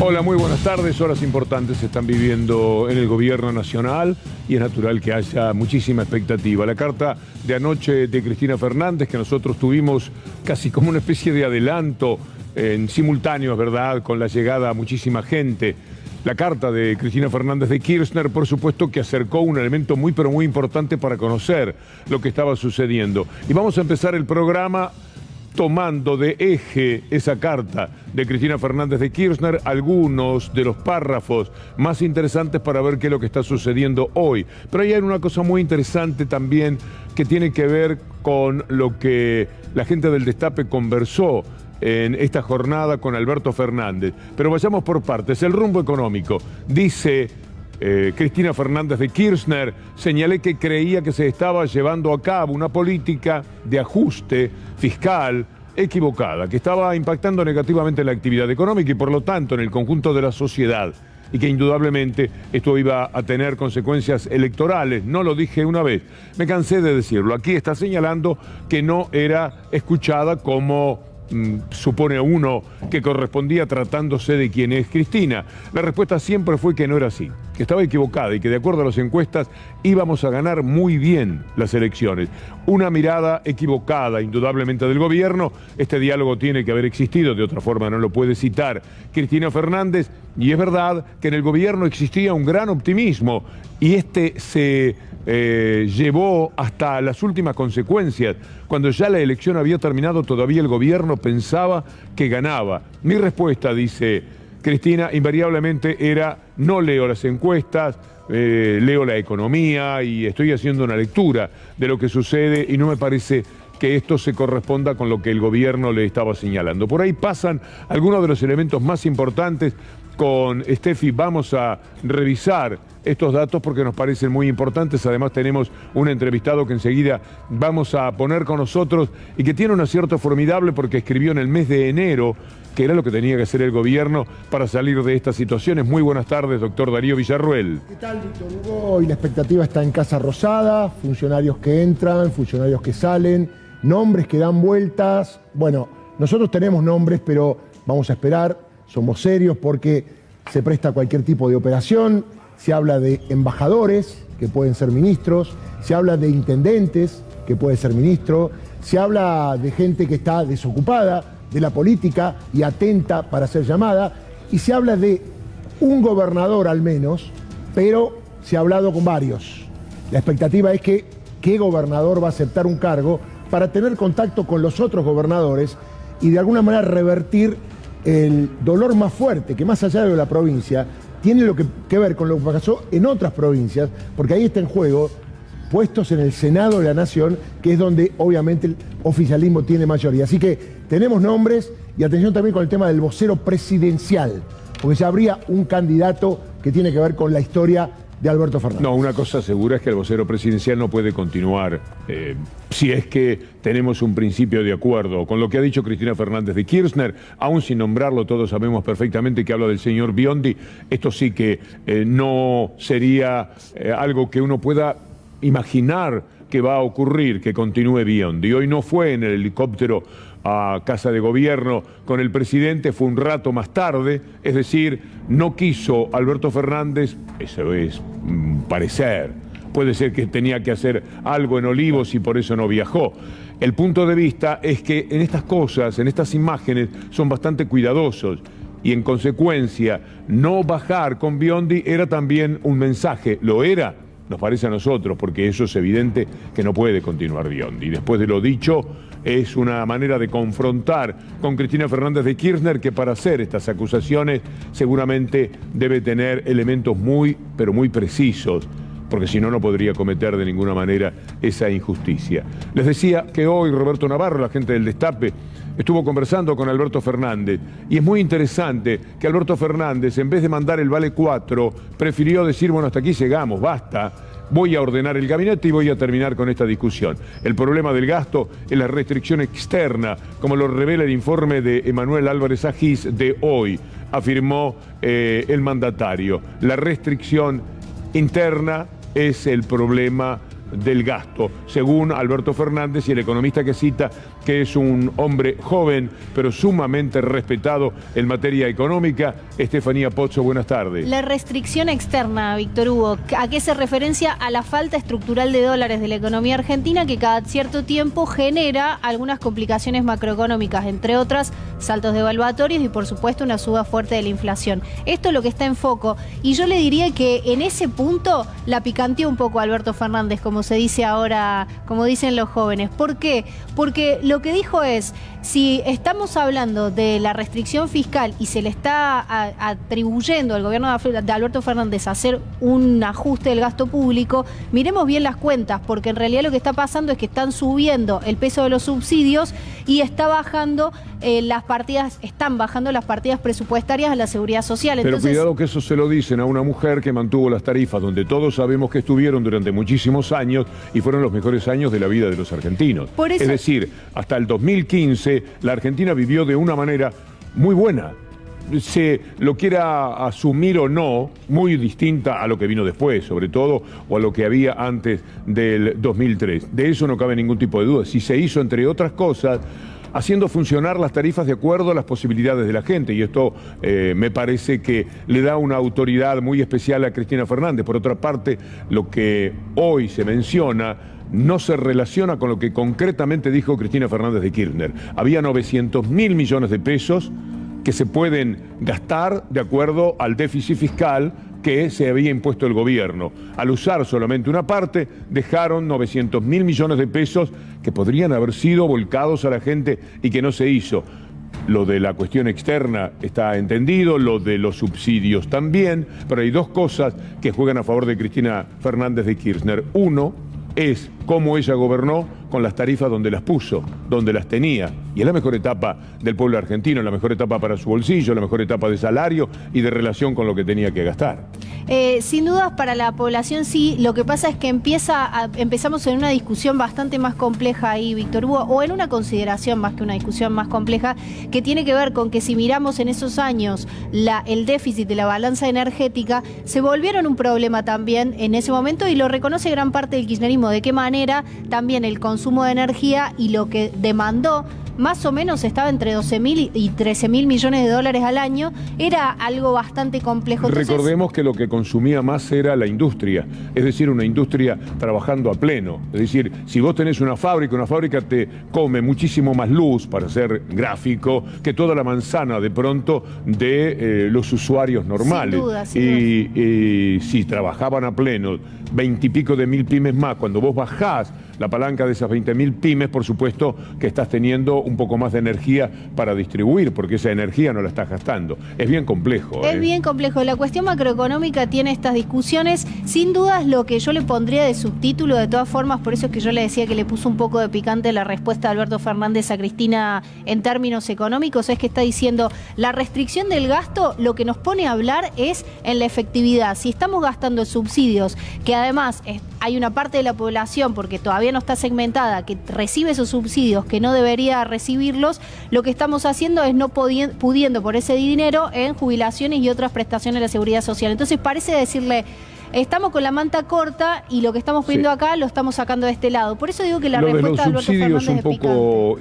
Hola, muy buenas tardes. Horas importantes se están viviendo en el gobierno nacional y es natural que haya muchísima expectativa. La carta de anoche de Cristina Fernández, que nosotros tuvimos casi como una especie de adelanto en simultáneo, ¿verdad?, con la llegada a muchísima gente. La carta de Cristina Fernández de Kirchner, por supuesto, que acercó un elemento muy, pero muy importante para conocer lo que estaba sucediendo. Y vamos a empezar el programa tomando de eje esa carta de Cristina Fernández de Kirchner, algunos de los párrafos más interesantes para ver qué es lo que está sucediendo hoy. Pero ahí hay una cosa muy interesante también que tiene que ver con lo que la gente del Destape conversó en esta jornada con Alberto Fernández. Pero vayamos por partes. El rumbo económico. Dice Cristina Fernández de Kirchner: señalé que creía que se estaba llevando a cabo una política de ajuste fiscal equivocada, que estaba impactando negativamente en la actividad económica y por lo tanto en el conjunto de la sociedad, y que indudablemente esto iba a tener consecuencias electorales. No lo dije una vez, me cansé de decirlo. Aquí está señalando que no era escuchada como supone uno que correspondía tratándose de quien es Cristina. La respuesta siempre fue que no era así, que estaba equivocada y que de acuerdo a las encuestas íbamos a ganar muy bien las elecciones. Una mirada equivocada indudablemente del gobierno. Este diálogo tiene que haber existido, de otra forma no lo puede citar Cristina Fernández, y es verdad que en el gobierno existía un gran optimismo y este se llevó hasta las últimas consecuencias. Cuando ya la elección había terminado, todavía el gobierno pensaba que ganaba. Mi respuesta, dice Cristina, invariablemente era: no leo las encuestas, leo la economía y estoy haciendo una lectura de lo que sucede y no me parece que esto se corresponda con lo que el gobierno le estaba señalando. Por ahí pasan algunos de los elementos más importantes. Con Steffi vamos a revisar estos datos porque nos parecen muy importantes. Además tenemos un entrevistado que enseguida vamos a poner con nosotros y que tiene un acierto formidable porque escribió en el mes de enero que era lo que tenía que hacer el gobierno para salir de estas situaciones. Muy buenas tardes, doctor Darío Villarruel. ¿Qué tal, Víctor Hugo? Hoy la expectativa está en Casa Rosada, funcionarios que entran, funcionarios que salen, nombres que dan vueltas. Bueno, nosotros tenemos nombres, pero vamos a esperar. Somos serios porque se presta cualquier tipo de operación. Se habla de embajadores, que pueden ser ministros. Se habla de intendentes, que puede ser ministro. Se habla de gente que está desocupada de la política y atenta para ser llamada. Y se habla de un gobernador al menos, pero se ha hablado con varios. La expectativa es que qué gobernador va a aceptar un cargo para tener contacto con los otros gobernadores y de alguna manera revertir el dolor más fuerte, que más allá de la provincia, tiene lo que ver con lo que pasó en otras provincias, porque ahí está en juego puestos en el Senado de la Nación, que es donde obviamente el oficialismo tiene mayoría. Así que tenemos nombres y atención también con el tema del vocero presidencial, porque ya habría un candidato que tiene que ver con la historia de Alberto Fernández. No, una cosa segura es que el vocero presidencial no puede continuar si es que tenemos un principio de acuerdo con lo que ha dicho Cristina Fernández de Kirchner, aún sin nombrarlo. Todos sabemos perfectamente que habla del señor Biondi. Esto sí que no sería algo que uno pueda imaginar que va a ocurrir, que continúe Biondi. Hoy no fue en el helicóptero a Casa de Gobierno con el presidente, fue un rato más tarde, es decir, no quiso Alberto Fernández, eso es parecer, puede ser que tenía que hacer algo en Olivos y por eso no viajó. El punto de vista es que en estas cosas, en estas imágenes, son bastante cuidadosos y en consecuencia no bajar con Biondi era también un mensaje, lo era. Nos parece a nosotros, porque eso es evidente que no puede continuar Biondi. Después de lo dicho, es una manera de confrontar con Cristina Fernández de Kirchner, que para hacer estas acusaciones seguramente debe tener elementos muy, pero muy precisos, porque si no, no podría cometer de ninguna manera esa injusticia. Les decía que hoy Roberto Navarro, la gente del Destape, estuvo conversando con Alberto Fernández y es muy interesante que Alberto Fernández, en vez de mandar el vale 4, prefirió decir: bueno, hasta aquí llegamos, basta, voy a ordenar el gabinete y voy a terminar con esta discusión. El problema del gasto es la restricción externa, como lo revela el informe de Emanuel Álvarez Agis de hoy, afirmó el mandatario. La restricción interna es el problema del gasto, según Alberto Fernández y el economista que cita, que es un hombre joven, pero sumamente respetado en materia económica. Estefanía Pozzo, buenas tardes. La restricción externa, Víctor Hugo, ¿a qué se referencia? A la falta estructural de dólares de la economía argentina que cada cierto tiempo genera algunas complicaciones macroeconómicas, entre otras saltos devaluatorios y por supuesto una suba fuerte de la inflación. Esto es lo que está en foco y yo le diría que en ese punto la picanteó un poco Alberto Fernández, como se dice ahora, como dicen los jóvenes. ¿Por qué? Porque lo que dijo es, si estamos hablando de la restricción fiscal y se le está atribuyendo al gobierno de Alberto Fernández a hacer un ajuste del gasto público, miremos bien las cuentas, porque en realidad lo que está pasando es que están subiendo el peso de los subsidios y están bajando las partidas presupuestarias a la seguridad social. Pero entonces, cuidado que eso se lo dicen a una mujer que mantuvo las tarifas donde todos sabemos que estuvieron durante muchísimos años y fueron los mejores años de la vida de los argentinos. Por eso, es decir, hasta el 2015 la Argentina vivió de una manera muy buena. Se lo quiera asumir o no, muy distinta a lo que vino después, sobre todo, o a lo que había antes del 2003. De eso no cabe ningún tipo de duda. Si se hizo, entre otras cosas, haciendo funcionar las tarifas de acuerdo a las posibilidades de la gente, y esto me parece que le da una autoridad muy especial a Cristina Fernández. Por otra parte, lo que hoy se menciona no se relaciona con lo que concretamente dijo Cristina Fernández de Kirchner. Había 900.000 millones de pesos que se pueden gastar de acuerdo al déficit fiscal que se había impuesto el gobierno. Al usar solamente una parte, dejaron 900.000 millones de pesos que podrían haber sido volcados a la gente y que no se hizo. Lo de la cuestión externa está entendido, lo de los subsidios también, pero hay dos cosas que juegan a favor de Cristina Fernández de Kirchner. Uno es cómo ella gobernó con las tarifas donde las puso, donde las tenía. Y es la mejor etapa del pueblo argentino, la mejor etapa para su bolsillo, la mejor etapa de salario y de relación con lo que tenía que gastar. Sin dudas para la población sí, lo que pasa es que empezamos en una discusión bastante más compleja ahí, Víctor Hugo, o en una consideración más que una discusión más compleja, que tiene que ver con que si miramos en esos años el déficit de la balanza energética, se volvieron un problema también en ese momento y lo reconoce gran parte del kirchnerismo, de qué manera también el consumo de energía y lo que demandó más o menos estaba entre 12.000 y 13.000 millones de dólares al año, era algo bastante complejo. Entonces, recordemos que lo que consumía más era la industria, es decir, una industria trabajando a pleno. Es decir, si vos tenés una fábrica te come muchísimo más luz, para ser gráfico, que toda la manzana de pronto de los usuarios normales. Sin duda. Y si trabajaban a pleno 20 y pico de mil pymes más, cuando vos bajás la palanca de esas 20.000 pymes, por supuesto que estás teniendo un poco más de energía para distribuir, porque esa energía no la estás gastando. Es bien complejo. Es bien complejo. La cuestión macroeconómica tiene estas discusiones. Sin dudas, lo que yo le pondría de subtítulo, de todas formas, por eso es que yo le decía que le puso un poco de picante la respuesta de Alberto Fernández a Cristina en términos económicos, es que está diciendo, la restricción del gasto, lo que nos pone a hablar es en la efectividad. Si estamos gastando subsidios, que además hay una parte de la población, porque todavía no está segmentada, que recibe esos subsidios, que no debería recibirlos, lo que estamos haciendo es no pudiendo por ese dinero en jubilaciones y otras prestaciones de la seguridad social. Entonces parece decirle, estamos con la manta corta y lo que estamos pidiendo acá lo estamos sacando de este lado. Por eso digo que la respuesta de Alberto Fernández es picante. Los subsidios un poco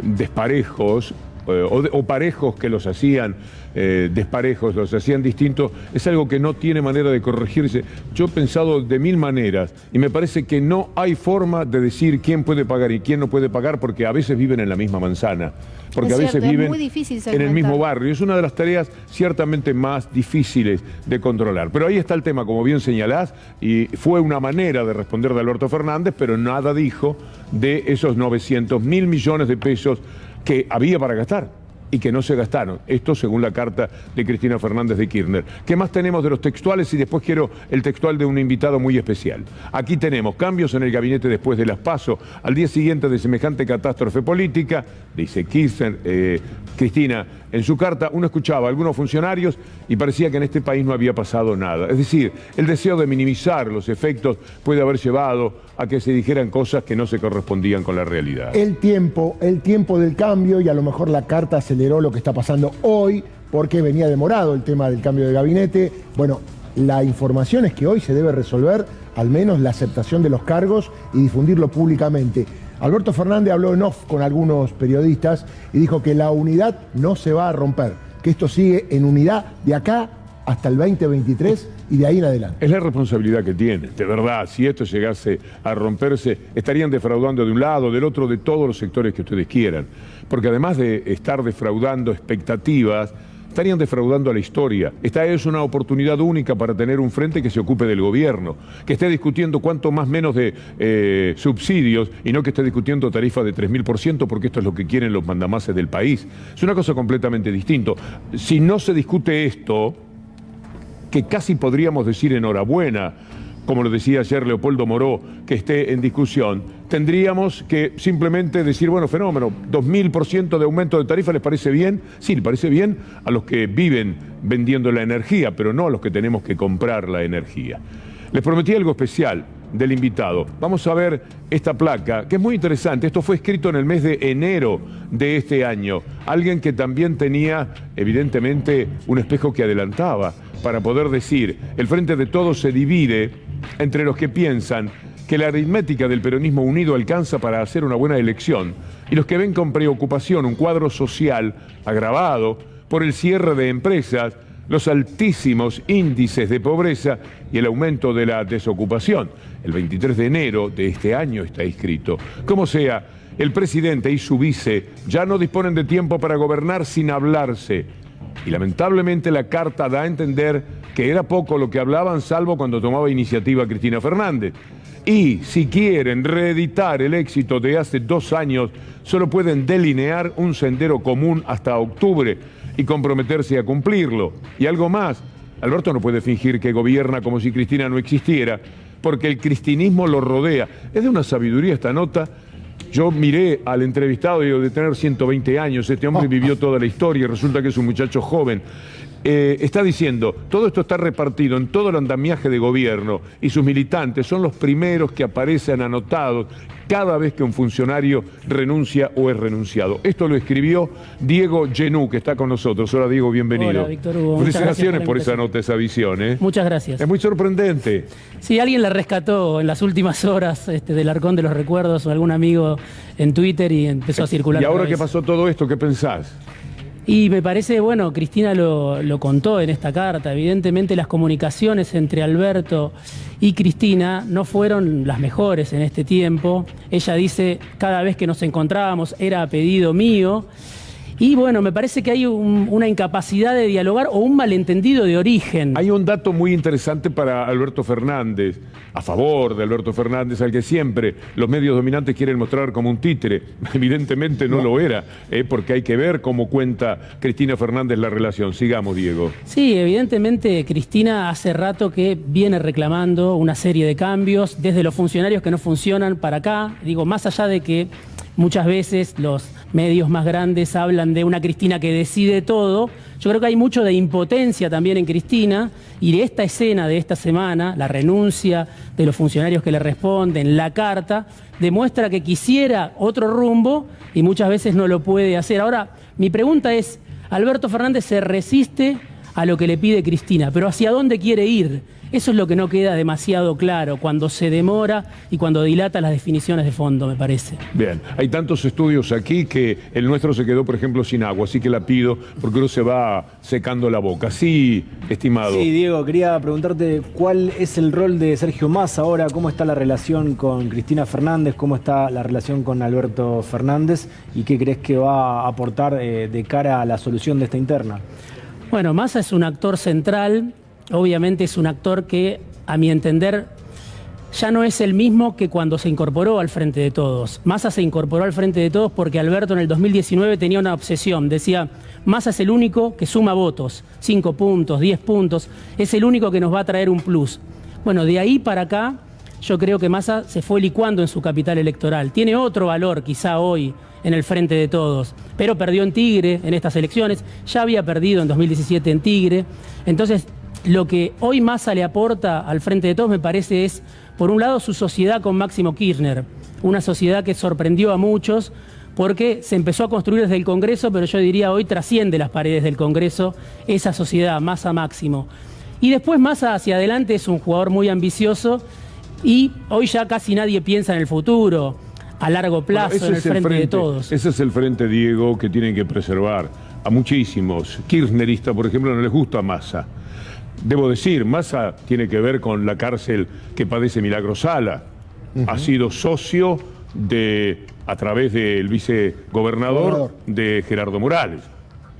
desparejos, o parejos que los hacían desparejos, los hacían distintos, es algo que no tiene manera de corregirse. Yo he pensado de mil maneras y me parece que no hay forma de decir quién puede pagar y quién no puede pagar, porque a veces viven en la misma manzana, porque a veces viven en el mismo barrio. Es una de las tareas ciertamente más difíciles de controlar. Pero ahí está el tema, como bien señalás, y fue una manera de responder de Alberto Fernández, pero nada dijo de esos 900.000 millones de pesos que había para gastar y que no se gastaron. Esto según la carta de Cristina Fernández de Kirchner. ¿Qué más tenemos de los textuales? Y después quiero el textual de un invitado muy especial. Aquí tenemos cambios en el gabinete después de las PASO. Al día siguiente de semejante catástrofe política, dice Kirchner, Cristina, en su carta uno escuchaba a algunos funcionarios y parecía que en este país no había pasado nada. Es decir, el deseo de minimizar los efectos puede haber llevado a que se dijeran cosas que no se correspondían con la realidad. El tiempo del cambio, y a lo mejor la carta aceleró lo que está pasando hoy, porque venía demorado el tema del cambio de gabinete. Bueno, la información es que hoy se debe resolver al menos la aceptación de los cargos y difundirlo públicamente. Alberto Fernández habló en off con algunos periodistas y dijo que la unidad no se va a romper, que esto sigue en unidad de acá hasta el 2023 y de ahí en adelante. Es la responsabilidad que tienen, de verdad. Si esto llegase a romperse, estarían defraudando de un lado, del otro, de todos los sectores que ustedes quieran. Porque además de estar defraudando expectativas, estarían defraudando a la historia. Esta es una oportunidad única para tener un frente que se ocupe del gobierno, que esté discutiendo cuánto más menos de subsidios y no que esté discutiendo tarifas de 3000%, porque esto es lo que quieren los mandamases del país. Es una cosa completamente distinta. Si no se discute esto, que casi podríamos decir enhorabuena, como lo decía ayer Leopoldo Moró, que esté en discusión, tendríamos que simplemente decir, bueno, fenómeno, 2000% de aumento de tarifa, ¿les parece bien? Sí, le parece bien a los que viven vendiendo la energía, pero no a los que tenemos que comprar la energía. Les prometí algo especial del invitado. Vamos a ver esta placa, que es muy interesante. Esto fue escrito en el mes de enero de este año. Alguien que también tenía, evidentemente, un espejo que adelantaba para poder decir, el Frente de Todos se divide entre los que piensan que la aritmética del peronismo unido alcanza para hacer una buena elección y los que ven con preocupación un cuadro social agravado por el cierre de empresas, los altísimos índices de pobreza y el aumento de la desocupación. El 23 de enero de este año está escrito. Como sea, el presidente y su vice ya no disponen de tiempo para gobernar sin hablarse. Y lamentablemente la carta da a entender que era poco lo que hablaban, salvo cuando tomaba iniciativa Cristina Fernández. Y si quieren reeditar el éxito de hace 2 años, solo pueden delinear un sendero común hasta octubre y comprometerse a cumplirlo. Y algo más, Alberto no puede fingir que gobierna como si Cristina no existiera, porque el cristinismo lo rodea. Es de una sabiduría esta nota. Yo miré al entrevistado y digo, de tener 120 años, este hombre vivió toda la historia y resulta que es un muchacho joven. Está diciendo, todo esto está repartido en todo el andamiaje de gobierno y sus militantes son los primeros que aparecen anotados cada vez que un funcionario renuncia o es renunciado. Esto lo escribió Diego Genú, que está con nosotros. Hola Diego, bienvenido. Hola Víctor Hugo. Felicitaciones por esa nota, esa visión. Muchas gracias. Es muy sorprendente. Sí, alguien la rescató en las últimas horas del Arcón de los Recuerdos o algún amigo en Twitter y empezó a circular. ¿Y ahora que pasó todo esto, qué pensás? Y me parece, bueno, Cristina lo contó en esta carta. Evidentemente las comunicaciones entre Alberto y Cristina no fueron las mejores en este tiempo. Ella dice, cada vez que nos encontrábamos era a pedido mío. Y bueno, me parece que hay una incapacidad de dialogar o un malentendido de origen. Hay un dato muy interesante para Alberto Fernández, a favor de Alberto Fernández, al que siempre los medios dominantes quieren mostrar como un títere. Evidentemente no lo era, porque hay que ver cómo cuenta Cristina Fernández la relación. Sigamos, Diego. Sí, evidentemente Cristina hace rato que viene reclamando una serie de cambios, desde los funcionarios que no funcionan para acá. Digo, más allá de que muchas veces los medios más grandes hablan de una Cristina que decide todo, yo creo que hay mucho de impotencia también en Cristina, y de esta escena de esta semana, la renuncia de los funcionarios que le responden, la carta, demuestra que quisiera otro rumbo y muchas veces no lo puede hacer. Ahora, mi pregunta es, Alberto Fernández se resiste a lo que le pide Cristina, pero ¿hacia dónde quiere ir? Eso es lo que no queda demasiado claro cuando se demora y cuando dilata las definiciones de fondo, me parece. Bien, hay tantos estudios aquí que el nuestro se quedó, por ejemplo, sin agua, así que la pido porque uno se va secando la boca. Sí, estimado. Sí, Diego, quería preguntarte cuál es el rol de Sergio Massa ahora, cómo está la relación con Cristina Fernández, cómo está la relación con Alberto Fernández y qué crees que va a aportar de cara a la solución de esta interna. Bueno, Massa es un actor central. Obviamente es un actor que, a mi entender, ya no es el mismo que cuando se incorporó al Frente de Todos. Massa se incorporó al Frente de Todos porque Alberto en el 2019 tenía una obsesión. Decía, Massa es el único que suma votos, 5 puntos, 10 puntos, es el único que nos va a traer un plus. Bueno, de ahí para acá, yo creo que Massa se fue licuando en su capital electoral. Tiene otro valor quizá hoy en el Frente de Todos, pero perdió en Tigre en estas elecciones, ya había perdido en 2017 en Tigre. Entonces, lo que hoy Massa le aporta al Frente de Todos me parece es, por un lado, su sociedad con Máximo Kirchner, una sociedad que sorprendió a muchos porque se empezó a construir desde el Congreso, pero yo diría hoy trasciende las paredes del Congreso esa sociedad, Massa-Máximo. Y después Massa hacia adelante es un jugador muy ambicioso y hoy ya casi nadie piensa en el futuro. a largo plazo en el frente de todos. Ese es el frente, Diego, que tienen que preservar. A muchísimos kirchneristas, por ejemplo, no les gusta Massa. Debo decir, Massa tiene que ver con la cárcel que padece Milagro Sala. Ha sido socio a través del vicegobernador de Gerardo Morales.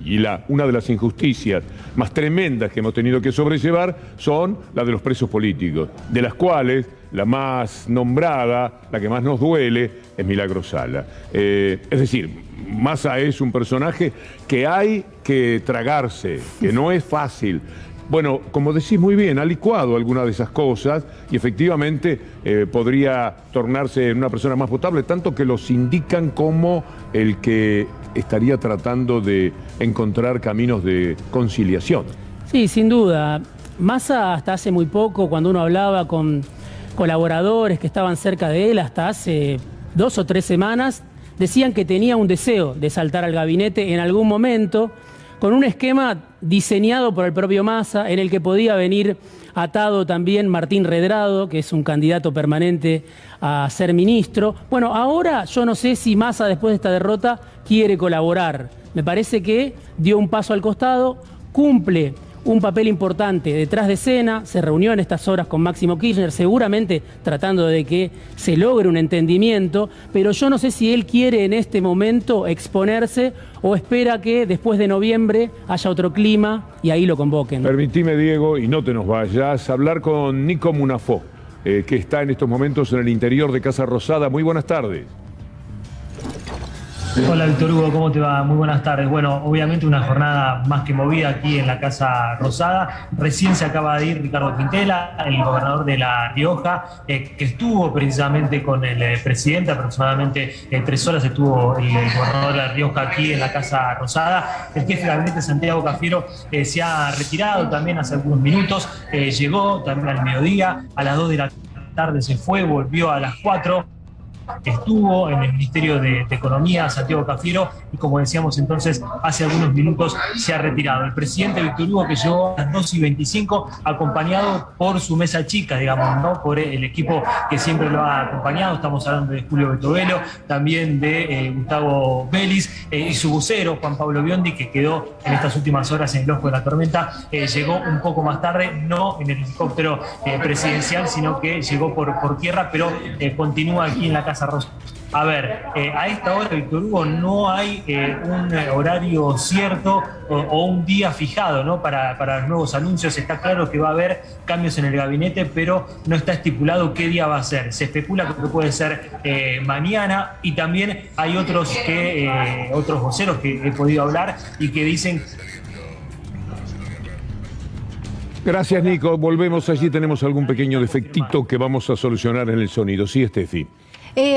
Y una de las injusticias más tremendas que hemos tenido que sobrellevar son las de los presos políticos, de las cuales la más nombrada, la que más nos duele, es Milagro Sala. Es decir, Massa es un personaje que hay que tragarse, que no es fácil. Bueno, como decís muy bien, ha licuado algunas de esas cosas y efectivamente podría tornarse en una persona más potable, tanto que los indican como el que estaría tratando de encontrar caminos de conciliación. Sí, sin duda. Massa hasta hace muy poco, cuando uno hablaba con colaboradores que estaban cerca de él, hasta hace 2 o 3 semanas, decían que tenía un deseo de saltar al gabinete en algún momento, con un esquema diseñado por el propio Massa, en el que podía venir atado también Martín Redrado, que es un candidato permanente a ser ministro. Bueno, ahora yo no sé si Massa, después de esta derrota, quiere colaborar. Me parece que dio un paso al costado, cumple un papel importante detrás de escena, se reunió en estas horas con Máximo Kirchner, seguramente tratando de que se logre un entendimiento, pero yo no sé si él quiere en este momento exponerse o espera que después de noviembre haya otro clima y ahí lo convoquen. Permitime, Diego, y no te nos vayas, hablar con Nico Munafó, que está en estos momentos en el interior de Casa Rosada. Muy buenas tardes. Hola Víctor Hugo, ¿cómo te va? Muy buenas tardes. Bueno, obviamente una jornada más que movida aquí en la Casa Rosada. Recién se acaba de ir Ricardo Quintela, el gobernador de La Rioja, que estuvo precisamente con el presidente, aproximadamente 3 horas estuvo el gobernador de La Rioja aquí en la Casa Rosada. El jefe de gabinete, Santiago Cafiero, se ha retirado también hace algunos minutos, llegó también al mediodía, a las 2 de la tarde se fue, volvió a las 4. Estuvo en el Ministerio de Economía, Santiago Cafiero, y como decíamos entonces, hace algunos minutos se ha retirado. El presidente Víctor Hugo, que llegó a las 2:25, acompañado por su mesa chica, digamos, ¿no? Por el equipo que siempre lo ha acompañado. Estamos hablando de Julio Betovelo, también de Gustavo Vélez y su vocero, Juan Pablo Biondi, que quedó en estas últimas horas en el ojo de la tormenta. Llegó un poco más tarde, no en el helicóptero presidencial, sino que llegó por tierra, pero continúa aquí en la Casa Rosa. A ver, a esta hora, Víctor Hugo, no hay un horario cierto o un día fijado, ¿no? Para los nuevos anuncios. Está claro que va a haber cambios en el gabinete, pero no está estipulado qué día va a ser. Se especula que puede ser mañana, y también hay otros voceros que he podido hablar y que dicen... Gracias, Nico. Volvemos allí. Tenemos algún pequeño defectito que vamos a solucionar en el sonido. Sí, Estefi.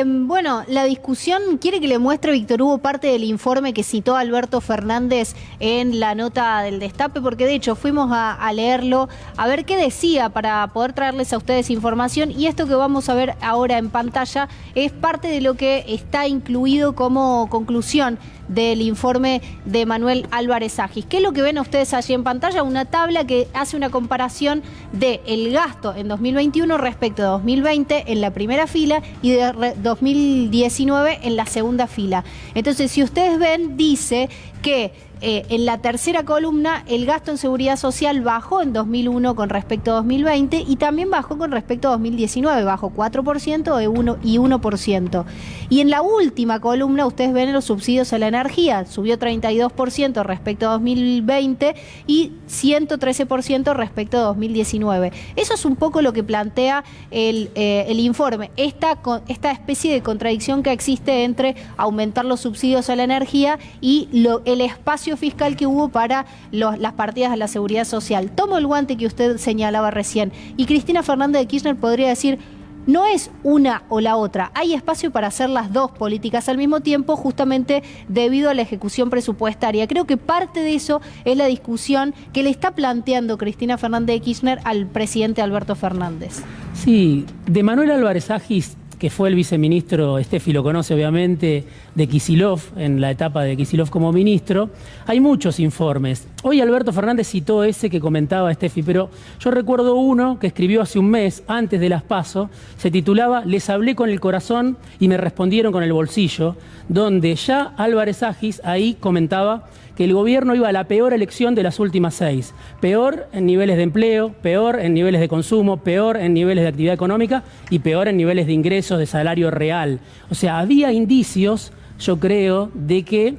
Bueno, la discusión quiere que le muestre Víctor Hugo parte del informe que citó Alberto Fernández en la nota del Destape, porque de hecho fuimos a leerlo, a ver qué decía para poder traerles a ustedes información, y esto que vamos a ver ahora en pantalla es parte de lo que está incluido como conclusión del informe de Manuel Álvarez Agis. ¿Qué es lo que ven ustedes allí en pantalla? Una tabla que hace una comparación del gasto en 2021 respecto a 2020 en la primera fila y de 2019 en la segunda fila. Entonces, si ustedes ven, dice que en la tercera columna el gasto en seguridad social bajó en 2001 con respecto a 2020 y también bajó con respecto a 2019, bajó 4% y 1%. Y en la última columna ustedes ven los subsidios a la energía, subió 32% respecto a 2020 y 113% respecto a 2019. Eso es un poco lo que plantea el informe, esta especie de contradicción que existe entre aumentar los subsidios a la energía y el espacio fiscal que hubo para las partidas de la seguridad social. Tomo el guante que usted señalaba recién, y Cristina Fernández de Kirchner podría decir: no es una o la otra, hay espacio para hacer las dos políticas al mismo tiempo, justamente debido a la ejecución presupuestaria. Creo que parte de eso es la discusión que le está planteando Cristina Fernández de Kirchner al presidente Alberto Fernández. Sí, de Manuel Álvarez Agis que fue el viceministro, Steffi lo conoce obviamente, de Kicillof, en la etapa de Kicillof como ministro, hay muchos informes. Hoy Alberto Fernández citó ese que comentaba Steffi, pero yo recuerdo uno que escribió hace un mes, antes de las PASO, se titulaba "Les hablé con el corazón y me respondieron con el bolsillo", donde ya Álvarez Agis ahí comentaba que el gobierno iba a la peor elección de las últimas 6. Peor en niveles de empleo, peor en niveles de consumo, peor en niveles de actividad económica y peor en niveles de ingresos, de salario real. O sea, había indicios, yo creo, de que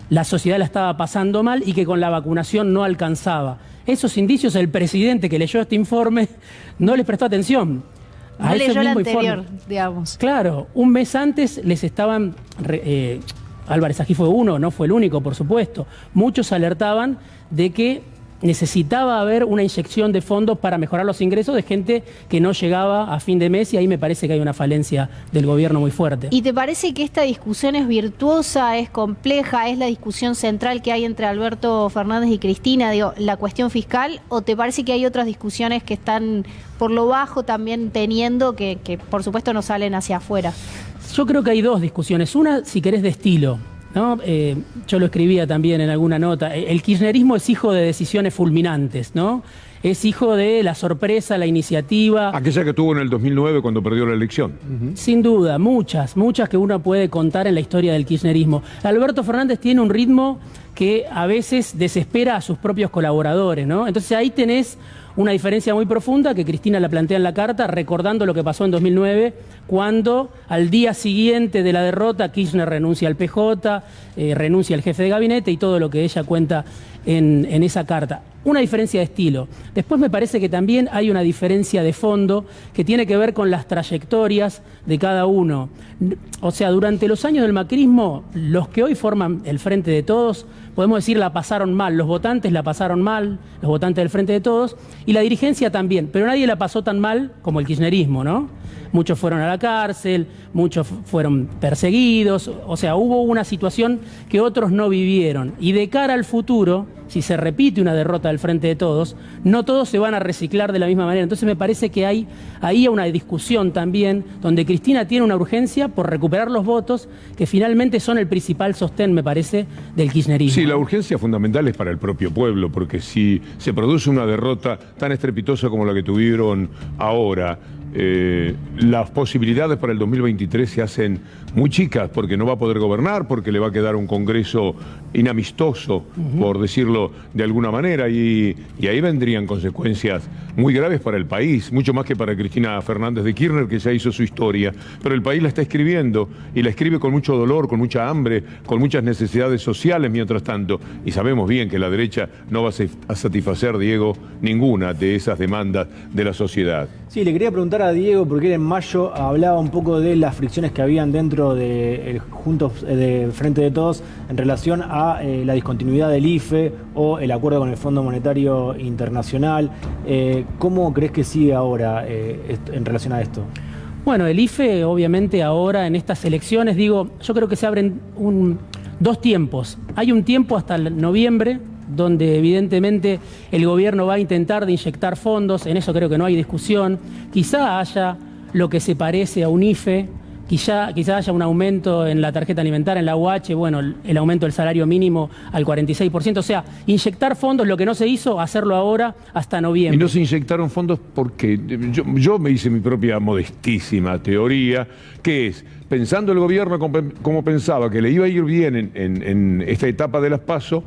la sociedad la estaba pasando mal y que con la vacunación no alcanzaba. Esos indicios el presidente que leyó este informe no les prestó atención. No leyó el anterior, digamos. Claro, un mes antes les estaban... Álvarez Agis fue uno, no fue el único, por supuesto. Muchos alertaban de que necesitaba haber una inyección de fondos para mejorar los ingresos de gente que no llegaba a fin de mes, y ahí me parece que hay una falencia del gobierno muy fuerte. ¿Y te parece que esta discusión es virtuosa, es compleja, es la discusión central que hay entre Alberto Fernández y Cristina, digo, la cuestión fiscal, o te parece que hay otras discusiones que están por lo bajo también teniendo que por supuesto no salen hacia afuera? Yo creo que hay dos discusiones. Una, si querés, de estilo, ¿no? Yo lo escribía también en alguna nota. El kirchnerismo es hijo de decisiones fulminantes, ¿no? Es hijo de la sorpresa, la iniciativa. Aquella que tuvo en el 2009 cuando perdió la elección. Sin duda, muchas que uno puede contar en la historia del kirchnerismo. Alberto Fernández tiene un ritmo que a veces desespera a sus propios colaboradores, ¿no? Entonces ahí tenés una diferencia muy profunda que Cristina la plantea en la carta, recordando lo que pasó en 2009, cuando al día siguiente de la derrota Kirchner renuncia al PJ, renuncia al jefe de gabinete y todo lo que ella cuenta en esa carta. Una diferencia de estilo. Después me parece que también hay una diferencia de fondo que tiene que ver con las trayectorias de cada uno. O sea, durante los años del macrismo, los que hoy forman el Frente de Todos, podemos decir, la pasaron mal. Los votantes la pasaron mal, los votantes del Frente de Todos, y la dirigencia también. Pero nadie la pasó tan mal como el kirchnerismo, ¿no? Muchos fueron a la cárcel, muchos fueron perseguidos, o sea, hubo una situación que otros no vivieron. Y de cara al futuro, si se repite una derrota del Frente de Todos, no todos se van a reciclar de la misma manera. Entonces me parece que hay ahí una discusión también, donde Cristina tiene una urgencia por recuperar los votos, que finalmente son el principal sostén, me parece, del kirchnerismo. Sí, la urgencia fundamental es para el propio pueblo, porque si se produce una derrota tan estrepitosa como la que tuvieron ahora, las posibilidades para el 2023 se hacen muy chicas, porque no va a poder gobernar, porque le va a quedar un Congreso inamistoso, por decirlo de alguna manera, y ahí vendrían consecuencias muy graves para el país, mucho más que para Cristina Fernández de Kirchner, que ya hizo su historia, pero el país la está escribiendo, y la escribe con mucho dolor, con mucha hambre, con muchas necesidades sociales mientras tanto, y sabemos bien que la derecha no va a satisfacer, Diego, ninguna de esas demandas de la sociedad. Sí, le quería preguntar a Diego, porque él en mayo hablaba un poco de las fricciones que habían dentro de Juntos de Frente de Todos en relación a la discontinuidad del IFE o el acuerdo con el Fondo Monetario Internacional. ¿Cómo crees que sigue ahora en relación a esto? Bueno, el IFE obviamente ahora en estas elecciones, digo, yo creo que se abren dos tiempos. Hay un tiempo hasta noviembre, donde evidentemente el gobierno va a intentar de inyectar fondos, en eso creo que no hay discusión. Quizá haya lo que se parece a un IFE, quizá haya un aumento en la tarjeta alimentaria, en la UH, bueno, el aumento del salario mínimo al 46%, o sea, inyectar fondos, lo que no se hizo, hacerlo ahora hasta noviembre. Y no se inyectaron fondos porque yo me hice mi propia modestísima teoría, que es, pensando el gobierno como pensaba que le iba a ir bien en esta etapa de las PASO,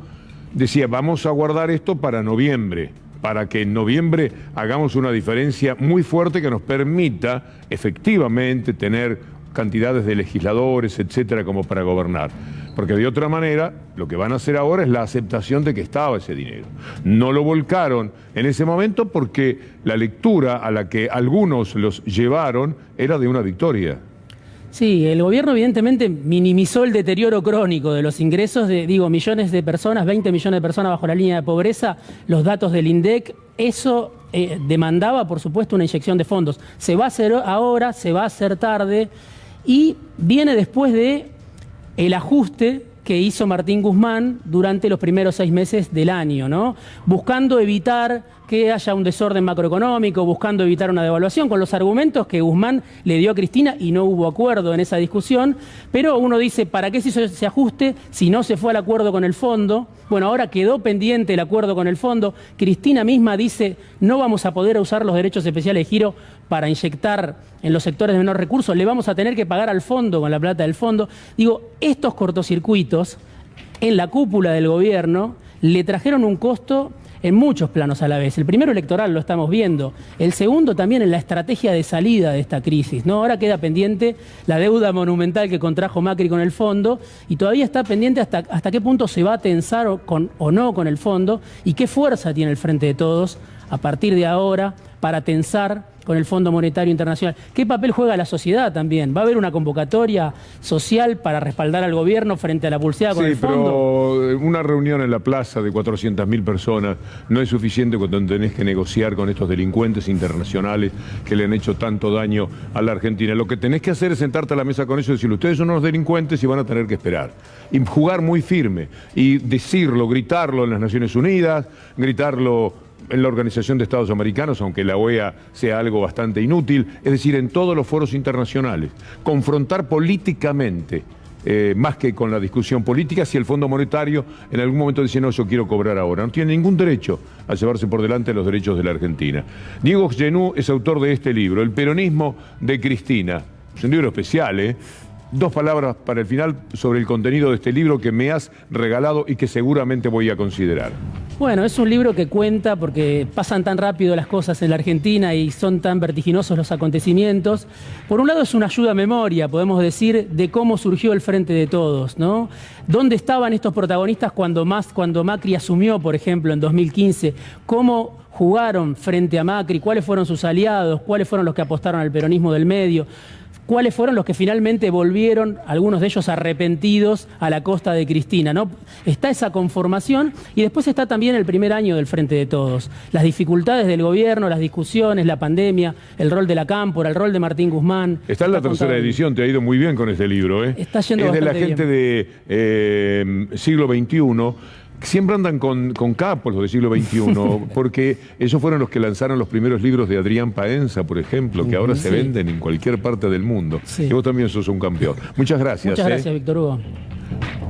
decía, vamos a guardar esto para noviembre, para que en noviembre hagamos una diferencia muy fuerte que nos permita efectivamente tener cantidades de legisladores, etcétera, como para gobernar. Porque de otra manera, lo que van a hacer ahora es la aceptación de que estaba ese dinero. No lo volcaron en ese momento porque la lectura a la que algunos los llevaron era de una victoria. Sí, el gobierno evidentemente minimizó el deterioro crónico de los ingresos de, millones de personas, 20 millones de personas bajo la línea de pobreza, los datos del INDEC, eso demandaba, por supuesto, una inyección de fondos. Se va a hacer ahora, se va a hacer tarde, y viene después de el ajuste que hizo Martín Guzmán durante los primeros 6 meses del año, ¿no? Buscando evitar que haya un desorden macroeconómico, buscando evitar una devaluación, con los argumentos que Guzmán le dio a Cristina y no hubo acuerdo en esa discusión. Pero uno dice, ¿para qué se hizo ese ajuste si no se fue al acuerdo con el fondo? Bueno, ahora quedó pendiente el acuerdo con el fondo. Cristina misma dice, no vamos a poder usar los derechos especiales de giro para inyectar en los sectores de menor recursos, le vamos a tener que pagar al fondo con la plata del fondo. Digo, estos cortocircuitos en la cúpula del gobierno le trajeron un costo en muchos planos a la vez. El primero electoral lo estamos viendo. El segundo también en la estrategia de salida de esta crisis, ¿no? Ahora queda pendiente la deuda monumental que contrajo Macri con el fondo y todavía está pendiente hasta qué punto se va a tensar o no con el fondo y qué fuerza tiene el Frente de Todos a partir de ahora para tensar con el Fondo Monetario Internacional. ¿Qué papel juega la sociedad también? ¿Va a haber una convocatoria social para respaldar al gobierno frente a la pulseada con el fondo? Sí, pero una reunión en la plaza de 400.000 personas no es suficiente cuando tenés que negociar con estos delincuentes internacionales que le han hecho tanto daño a la Argentina. Lo que tenés que hacer es sentarte a la mesa con ellos y decirle, ustedes son unos delincuentes y van a tener que esperar. Y jugar muy firme y decirlo, gritarlo en las Naciones Unidas, gritarlo en la Organización de Estados Americanos, aunque la OEA sea algo bastante inútil, es decir, en todos los foros internacionales. Confrontar políticamente, más que con la discusión política, si el Fondo Monetario en algún momento dice, no, yo quiero cobrar ahora. No tiene ningún derecho a llevarse por delante los derechos de la Argentina. Diego Genú es autor de este libro, El peronismo de Cristina. Es un libro especial, Dos palabras para el final sobre el contenido de este libro que me has regalado y que seguramente voy a considerar. Bueno, es un libro que cuenta, porque pasan tan rápido las cosas en la Argentina y son tan vertiginosos los acontecimientos. Por un lado es una ayuda a memoria, podemos decir, de cómo surgió el Frente de Todos, ¿no? ¿Dónde estaban estos protagonistas cuando Macri asumió, por ejemplo, en 2015? ¿Cómo jugaron frente a Macri? ¿Cuáles fueron sus aliados? ¿Cuáles fueron los que apostaron al peronismo del medio? ¿Cuáles fueron los que finalmente volvieron, algunos de ellos arrepentidos, a la costa de Cristina, ¿no? Está esa conformación y después está también el primer año del Frente de Todos. Las dificultades del gobierno, las discusiones, la pandemia, el rol de la Cámpora, el rol de Martín Guzmán. Está en la tercera edición, te ha ido muy bien con este libro, Está yendo es de la bastante gente bien. de siglo XXI. Siempre andan con capos los del siglo XXI, porque ellos fueron los que lanzaron los primeros libros de Adrián Paenza, por ejemplo, que ahora se venden en cualquier parte del mundo. Sí. Y vos también sos un campeón. Muchas gracias. Muchas gracias, Víctor Hugo.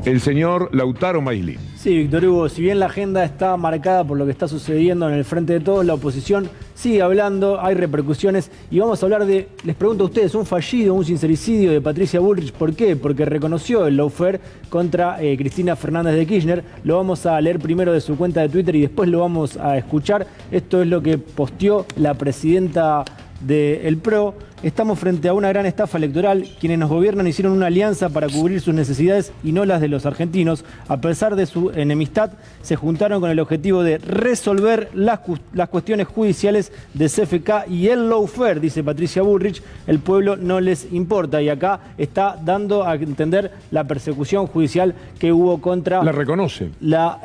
El señor Lautaro Maislin. Sí, Víctor Hugo, si bien la agenda está marcada por lo que está sucediendo en el Frente de Todos, la oposición sigue hablando, hay repercusiones y vamos a hablar de, les pregunto a ustedes, un fallido, un sincericidio de Patricia Bullrich. ¿Por qué? Porque reconoció el lawfare contra Cristina Fernández de Kirchner. Lo vamos a leer primero de su cuenta de Twitter y después lo vamos a escuchar. Esto es lo que posteó la presidenta del PRO. Estamos frente a una gran estafa electoral. Quienes nos gobiernan hicieron una alianza para cubrir sus necesidades y no las de los argentinos. A pesar de su enemistad, se juntaron con el objetivo de resolver las cuestiones judiciales de CFK y el lawfare, dice Patricia Bullrich. El pueblo no les importa y acá está dando a entender la persecución judicial que hubo contra La reconoce. la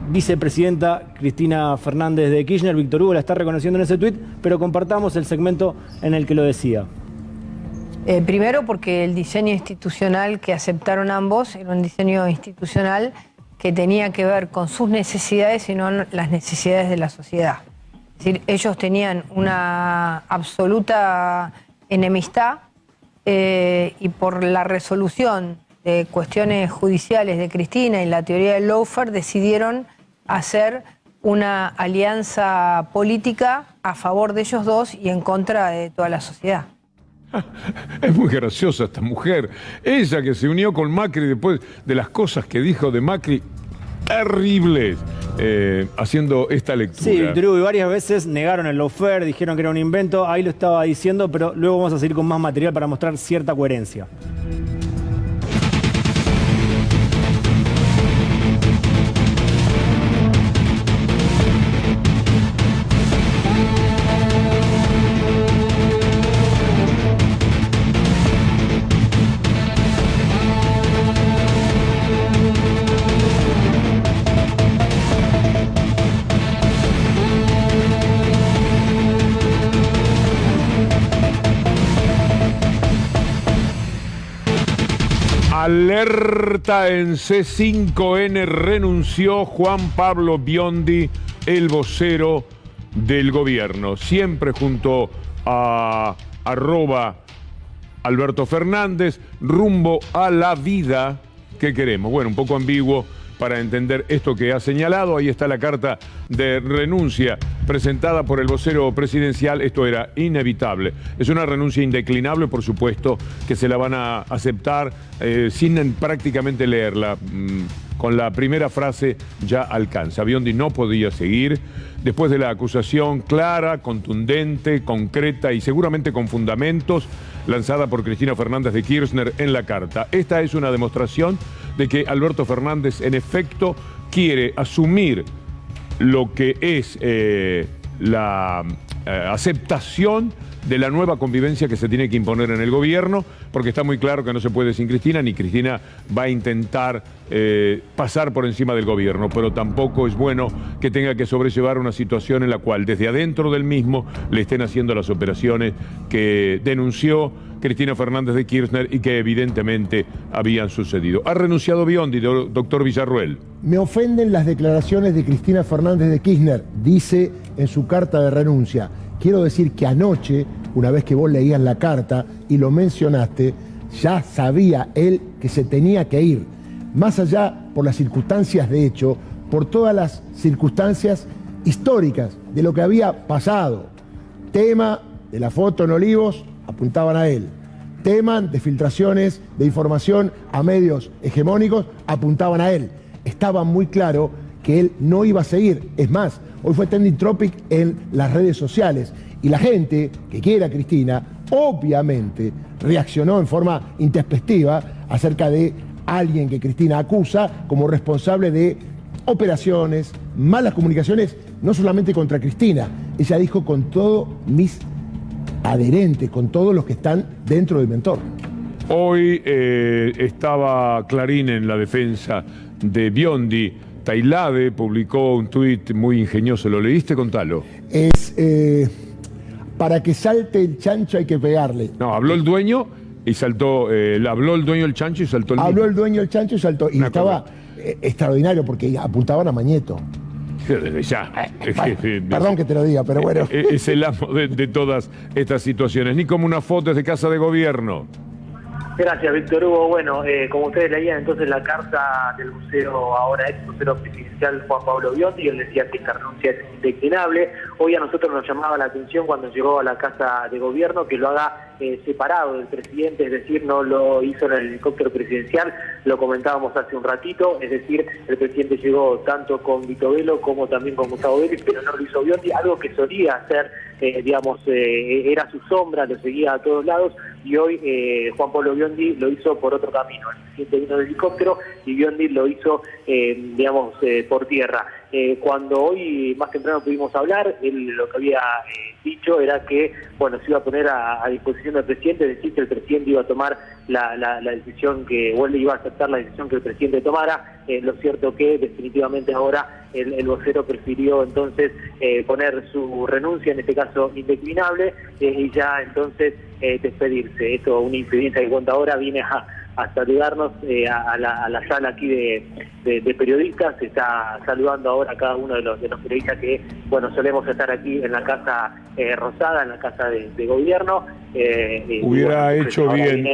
vicepresidenta Cristina Fernández de Kirchner. Víctor Hugo la está reconociendo en ese tuit, pero compartamos el segmento en el que lo decía. Primero porque el diseño institucional que aceptaron ambos era un diseño institucional que tenía que ver con sus necesidades y no las necesidades de la sociedad. Es decir, ellos tenían una absoluta enemistad y por la resolución de cuestiones judiciales de Cristina y la teoría del lawfare decidieron hacer una alianza política a favor de ellos dos y en contra de toda la sociedad. Es muy graciosa esta mujer. Ella que se unió con Macri después de las cosas que dijo de Macri, terribles, haciendo esta lectura. Sí, Víctor Hugo, y varias veces negaron el lawfare, dijeron que era un invento, ahí lo estaba diciendo, pero luego vamos a seguir con más material para mostrar cierta coherencia. Alerta en C5N, renunció Juan Pablo Biondi, el vocero del gobierno, siempre junto a @Alberto Fernández, rumbo a la vida que queremos. Bueno, un poco ambiguo para entender esto que ha señalado. Ahí está la carta de renuncia presentada por el vocero presidencial. Esto era inevitable. Es una renuncia indeclinable, por supuesto, que se la van a aceptar sin prácticamente leerla. Con la primera frase ya alcanza. Biondi no podía seguir después de la acusación clara, contundente, concreta y seguramente con fundamentos lanzada por Cristina Fernández de Kirchner en la carta. Esta es una demostración de que Alberto Fernández en efecto quiere asumir lo que es la aceptación de la nueva convivencia que se tiene que imponer en el gobierno, porque está muy claro que no se puede sin Cristina, ni Cristina va a intentar pasar por encima del gobierno, pero tampoco es bueno que tenga que sobrellevar una situación en la cual desde adentro del mismo le estén haciendo las operaciones que denunció Cristina Fernández de Kirchner y que evidentemente habían sucedido. Ha renunciado Biondi, doctor Villarruel. Me ofenden las declaraciones de Cristina Fernández de Kirchner, dice en su carta de renuncia. Quiero decir que anoche, una vez que vos leías la carta y lo mencionaste, ya sabía él que se tenía que ir. Más allá por las circunstancias de hecho, por todas las circunstancias históricas de lo que había pasado. Tema de la foto en Olivos, apuntaban a él. Tema de filtraciones de información a medios hegemónicos, apuntaban a él. Estaba muy claro que él no iba a seguir. Es más, hoy fue trending topic en las redes sociales y la gente que quiere a Cristina obviamente reaccionó en forma intempestiva acerca de alguien que Cristina acusa como responsable de operaciones, malas comunicaciones, no solamente contra Cristina. Ella dijo con todos mis adherentes, con todos los que están dentro del mentor. Hoy estaba Clarín en la defensa de Biondi. Tailade publicó un tuit muy ingenioso. ¿Lo leíste? Contalo. Es para que salte el chancho hay que pegarle. No, habló el dueño y saltó. Habló el dueño del chancho y saltó el mismo. Habló el dueño del chancho y saltó. Y estaba extraordinario porque apuntaban a Mañeto. Ya. Perdón que te lo diga, pero bueno. Es el amo de todas estas situaciones. Ni como una foto desde Casa de Gobierno. Gracias, Víctor Hugo. Bueno, como ustedes leían entonces la carta del vocero, ahora ex vocero presidencial Juan Pablo Biondi, él decía que esta renuncia es indeclinable. Hoy a nosotros nos llamaba la atención cuando llegó a la Casa de Gobierno que lo haga separado del presidente, es decir, no lo hizo en el helicóptero presidencial, lo comentábamos hace un ratito, es decir, el presidente llegó tanto con Vito Velo como también con Gustavo Vélez, pero no lo hizo Biondi, algo que solía hacer, era su sombra, lo seguía a todos lados, y hoy Juan Pablo Biondi lo hizo por otro camino. El presidente vino del helicóptero y Biondi lo hizo, por tierra. Cuando hoy más temprano pudimos hablar, él lo que había dicho era que, bueno, se iba a poner a disposición del presidente, es decir, que el presidente iba a tomar la decisión o él iba a aceptar la decisión que el presidente tomara. Lo cierto que definitivamente ahora el vocero prefirió entonces poner su renuncia, en este caso indeclinable, y ya entonces despedirse. Esto, una incidencia que cuenta ahora, viene a saludarnos a la sala aquí de periodistas. Se está saludando ahora a cada uno de los periodistas que, bueno, solemos estar aquí en la Casa Rosada, en la Casa de Gobierno. Hubiera hecho bien,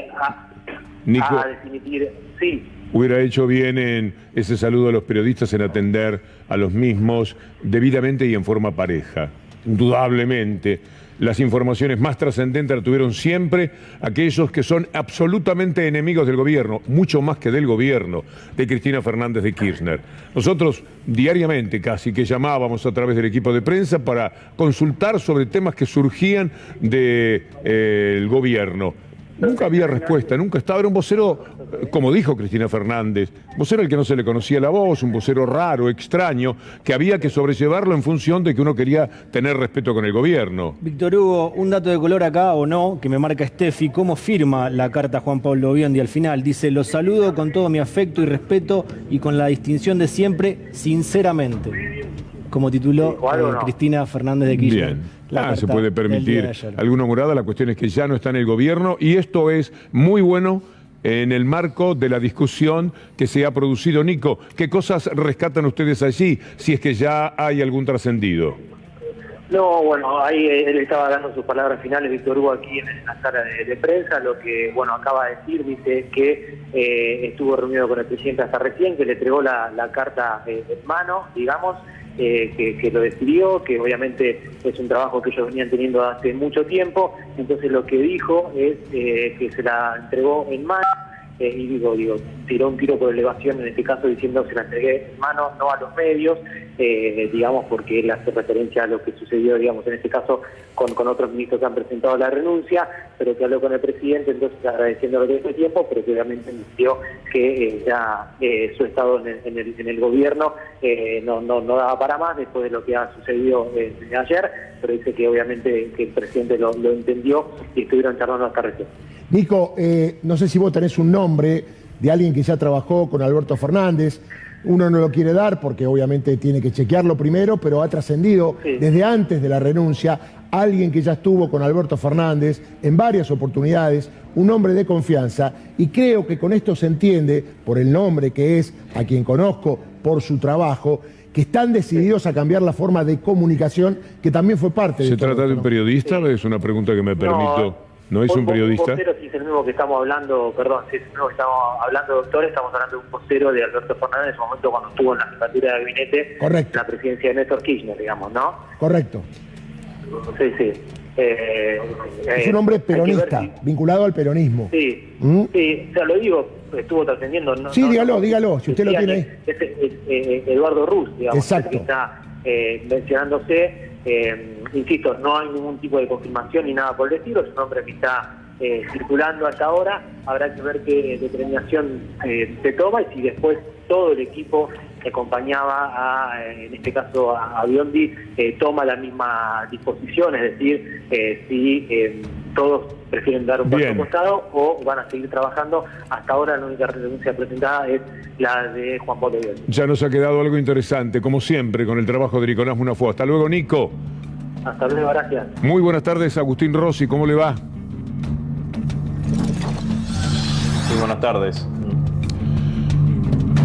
Nico, a definitir, sí. Hubiera hecho bien en ese saludo a los periodistas en atender a los mismos debidamente y en forma pareja. Indudablemente, las informaciones más trascendentes las tuvieron siempre aquellos que son absolutamente enemigos del gobierno, mucho más que del gobierno, de Cristina Fernández de Kirchner. Nosotros diariamente casi que llamábamos a través del equipo de prensa para consultar sobre temas que surgían del gobierno. Nunca había respuesta, nunca estaba. Era un vocero, como dijo Cristina Fernández, vocero al que no se le conocía la voz, un vocero raro, extraño, que había que sobrellevarlo en función de que uno quería tener respeto con el gobierno. Víctor Hugo, un dato de color acá o no, que me marca Steffi, ¿cómo firma la carta Juan Pablo Biondi al final? Dice: los saludo con todo mi afecto y respeto y con la distinción de siempre, sinceramente. Como tituló Cristina Fernández de Kirchner. Bien. Se puede permitir alguna morada. La cuestión es que ya no está en el gobierno y esto es muy bueno en el marco de la discusión que se ha producido. Nico, ¿qué cosas rescatan ustedes allí si es que ya hay algún trascendido? No, bueno, ahí él estaba dando sus palabras finales, Víctor Hugo, aquí en la sala de prensa. Lo que, bueno, acaba de decir, dice que estuvo reunido con el presidente hasta recién, que le entregó la carta en mano, digamos, que lo decidió, que obviamente es un trabajo que ellos venían teniendo hace mucho tiempo. Entonces lo que dijo es que se la entregó en mano. Y digo, tiró un tiro por elevación, en este caso diciendo se la entregué en mano, no a los medios, digamos, porque él hace referencia a lo que sucedió, digamos, en este caso con otros ministros que han presentado la renuncia, pero que habló con el presidente, entonces agradeciéndole todo este tiempo, pero que obviamente anunció que ya su estado en el gobierno no daba para más después de lo que ha sucedido ayer, pero dice que obviamente que el presidente lo entendió y estuvieron charlando hasta recién. Nico, no sé si vos tenés un nombre de alguien que ya trabajó con Alberto Fernández. Uno no lo quiere dar porque obviamente tiene que chequearlo primero, pero ha trascendido desde antes de la renuncia alguien que ya estuvo con Alberto Fernández en varias oportunidades, un hombre de confianza, y creo que con esto se entiende, por el nombre que es, a quien conozco, por su trabajo, que están decididos a cambiar la forma de comunicación, que también fue parte de... ¿Se trata de un periodista? Es una pregunta que me permito... ¿No es un periodista? Un vocero, si es el mismo que estamos hablando, perdón, si es el mismo que estamos hablando, doctor, estamos hablando de un vocero de Alberto Fernández en ese momento cuando estuvo en la jefatura de gabinete, correcto, la presidencia de Néstor Kirchner, digamos, ¿no? Correcto. Sí. Es un hombre peronista, vinculado al peronismo. Sí, sí, o sea, lo digo, estuvo trascendiendo. Sí, dígalo, si usted lo tiene ahí. Es Eduardo Ruz, digamos, exacto, que está mencionándose. Insisto, no hay ningún tipo de confirmación ni nada por el estilo, es un hombre que está circulando hasta ahora, habrá que ver qué determinación se toma y si después todo el equipo que acompañaba en este caso a Biondi toma la misma disposición, es decir, si todos prefieren dar un paso al costado o van a seguir trabajando. Hasta ahora la única renuncia presentada es la de Juan Pablo Biondi. Ya nos ha quedado algo interesante, como siempre, con el trabajo de Nicolás Munafó. Hasta luego, Nico. Hasta luego, gracias. Muy buenas tardes, Agustín Rossi, ¿cómo le va? Muy buenas tardes.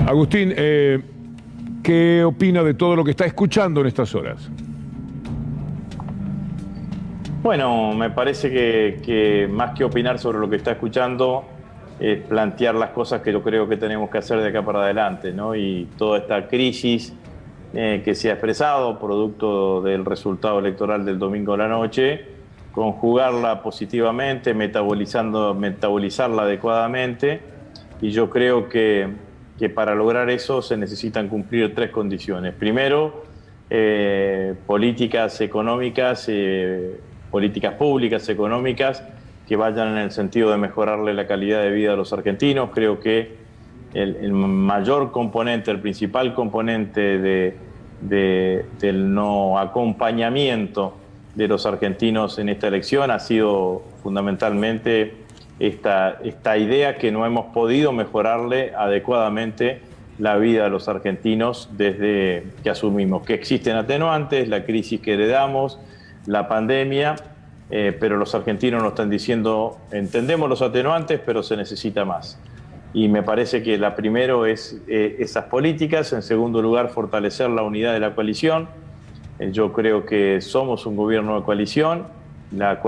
Agustín, ¿qué opina de todo lo que está escuchando en estas horas? Bueno, me parece que más que opinar sobre lo que está escuchando, es plantear las cosas que yo creo que tenemos que hacer de acá para adelante, ¿no? Y toda esta crisis que se ha expresado, producto del resultado electoral del domingo a la noche, conjugarla positivamente, metabolizarla adecuadamente, y yo creo que para lograr eso se necesitan cumplir tres condiciones. Primero, políticas económicas, políticas públicas económicas que vayan en el sentido de mejorarle la calidad de vida a los argentinos. Creo que el mayor componente, el principal componente del no acompañamiento de los argentinos en esta elección ha sido fundamentalmente esta idea que no hemos podido mejorarle adecuadamente la vida a los argentinos desde que asumimos, que existen atenuantes, la crisis que heredamos, la pandemia, pero los argentinos nos están diciendo, entendemos los atenuantes, pero se necesita más. Y me parece que la primero es esas políticas. En segundo lugar, fortalecer la unidad de la coalición. Yo creo que somos un gobierno de coalición. La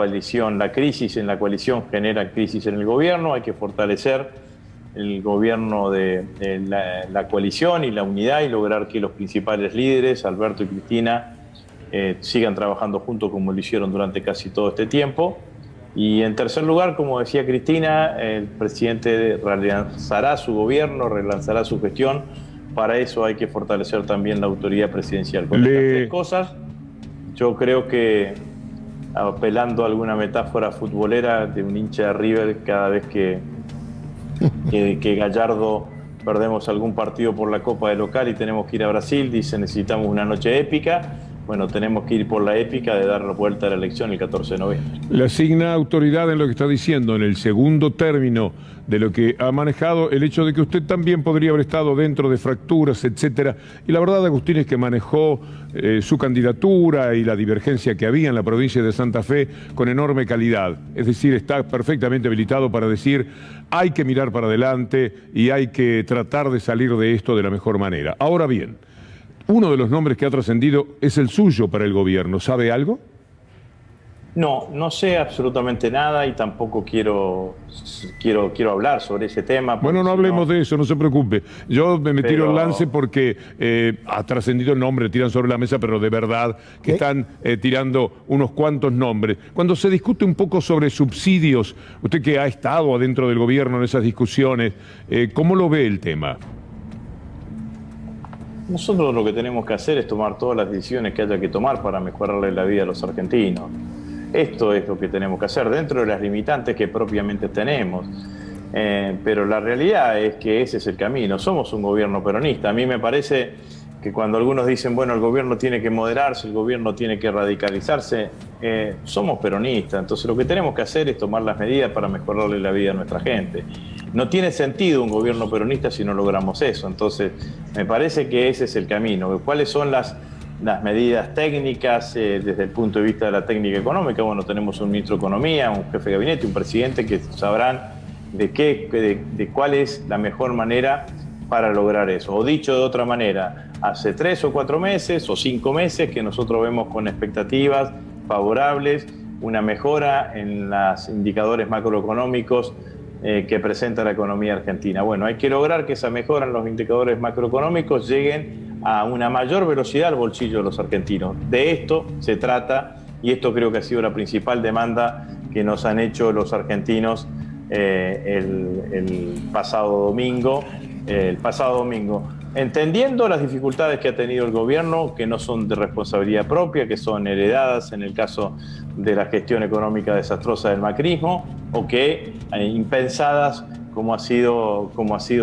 crisis en la coalición genera crisis en el gobierno. Hay que fortalecer el gobierno de la coalición y la unidad y lograr que los principales líderes, Alberto y Cristina, sigan trabajando juntos como lo hicieron durante casi todo este tiempo. Y en tercer lugar, como decía Cristina, el presidente relanzará su gobierno, relanzará su gestión. Para eso hay que fortalecer también la autoridad presidencial. Con estas tres cosas, yo creo que, apelando a alguna metáfora futbolera de un hincha de River, cada vez que Gallardo perdemos algún partido por la Copa de local y tenemos que ir a Brasil, dice necesitamos una noche épica. Bueno, tenemos que ir por la épica de dar la vuelta a la elección el 14 de noviembre. Le asigna autoridad en lo que está diciendo, en el segundo término de lo que ha manejado, el hecho de que usted también podría haber estado dentro de fracturas, etcétera. Y la verdad, Agustín, es que manejó su candidatura y la divergencia que había en la provincia de Santa Fe con enorme calidad. Es decir, está perfectamente habilitado para decir, hay que mirar para adelante y hay que tratar de salir de esto de la mejor manera. Ahora bien, uno de los nombres que ha trascendido es el suyo para el gobierno. ¿Sabe algo? No, no sé absolutamente nada y tampoco quiero hablar sobre ese tema. Bueno, no hablemos de eso, no se preocupe. Yo me tiro el lance porque ha trascendido el nombre, tiran sobre la mesa, pero de verdad que están tirando unos cuantos nombres. Cuando se discute un poco sobre subsidios, usted que ha estado adentro del gobierno en esas discusiones, ¿cómo lo ve el tema? Nosotros lo que tenemos que hacer es tomar todas las decisiones que haya que tomar para mejorarle la vida a los argentinos. Esto es lo que tenemos que hacer dentro de las limitantes que propiamente tenemos. Pero la realidad es que ese es el camino. Somos un gobierno peronista. A mí me parece que cuando algunos dicen, bueno, el gobierno tiene que moderarse, el gobierno tiene que radicalizarse, somos peronistas. Entonces lo que tenemos que hacer es tomar las medidas para mejorarle la vida a nuestra gente. No tiene sentido un gobierno peronista si no logramos eso. Entonces me parece que ese es el camino. ¿Cuáles son las medidas técnicas desde el punto de vista de la técnica económica? Bueno, tenemos un ministro de Economía, un jefe de gabinete, un presidente que sabrán de cuál es la mejor manera para lograr eso. O dicho de otra manera, hace 3 o 4 meses o 5 meses que nosotros vemos con expectativas favorables una mejora en los indicadores macroeconómicos que presenta la economía argentina. Bueno, hay que lograr que esa mejora en los indicadores macroeconómicos lleguen a una mayor velocidad al bolsillo de los argentinos. De esto se trata y esto creo que ha sido la principal demanda que nos han hecho los argentinos el pasado domingo. Entendiendo las dificultades que ha tenido el gobierno, que no son de responsabilidad propia, que son heredadas en el caso de la gestión económica desastrosa del macrismo, o que impensadas como ha sido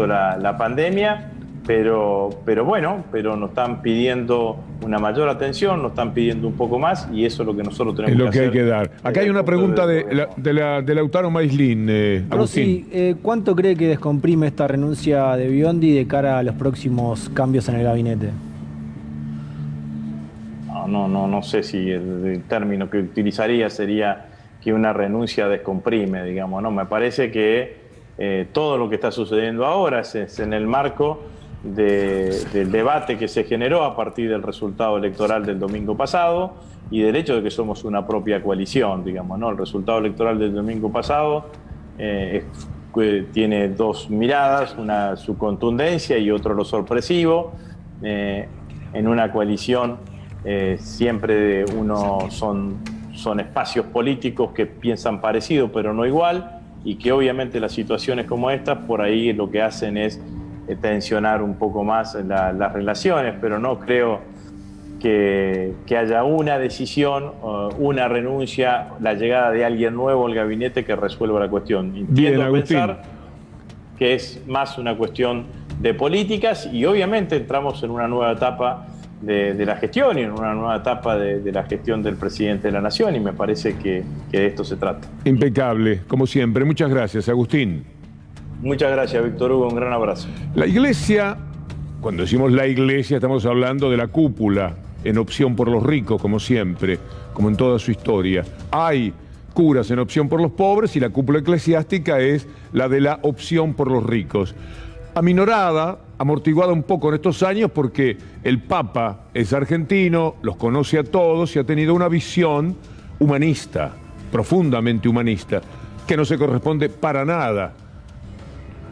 la pandemia, pero nos están pidiendo una mayor atención, nos están pidiendo un poco más y eso es lo que nosotros tenemos que hacer. Es lo que hay que dar. Acá hay una pregunta de Lautaro Maislin, Agustín. Rossi, ¿cuánto cree que descomprime esta renuncia de Biondi de cara a los próximos cambios en el gabinete? No sé si el término que utilizaría sería que una renuncia descomprime, digamos, ¿no? Me parece que todo lo que está sucediendo ahora es en el marco del debate que se generó a partir del resultado electoral del domingo pasado y del hecho de que somos una propia coalición, digamos, ¿no? El resultado electoral del domingo pasado tiene dos miradas, una su contundencia y otro lo sorpresivo. En una coalición siempre son espacios políticos que piensan parecido pero no igual y que obviamente las situaciones como estas por ahí lo que hacen es tensionar un poco más las relaciones, pero no creo que haya una decisión, una renuncia, la llegada de alguien nuevo al gabinete que resuelva la cuestión. Entiendo pensar que es más una cuestión de políticas y obviamente entramos en una nueva etapa de la gestión y en una nueva etapa de la gestión del presidente de la Nación y me parece que de esto se trata. Impecable, como siempre. Muchas gracias, Agustín. Muchas gracias, Víctor Hugo. Un gran abrazo. La Iglesia, cuando decimos la Iglesia, estamos hablando de la cúpula en opción por los ricos, como siempre, como en toda su historia. Hay curas en opción por los pobres y la cúpula eclesiástica es la de la opción por los ricos. Aminorada, amortiguada un poco en estos años porque el Papa es argentino, los conoce a todos y ha tenido una visión humanista, profundamente humanista, que no se corresponde para nada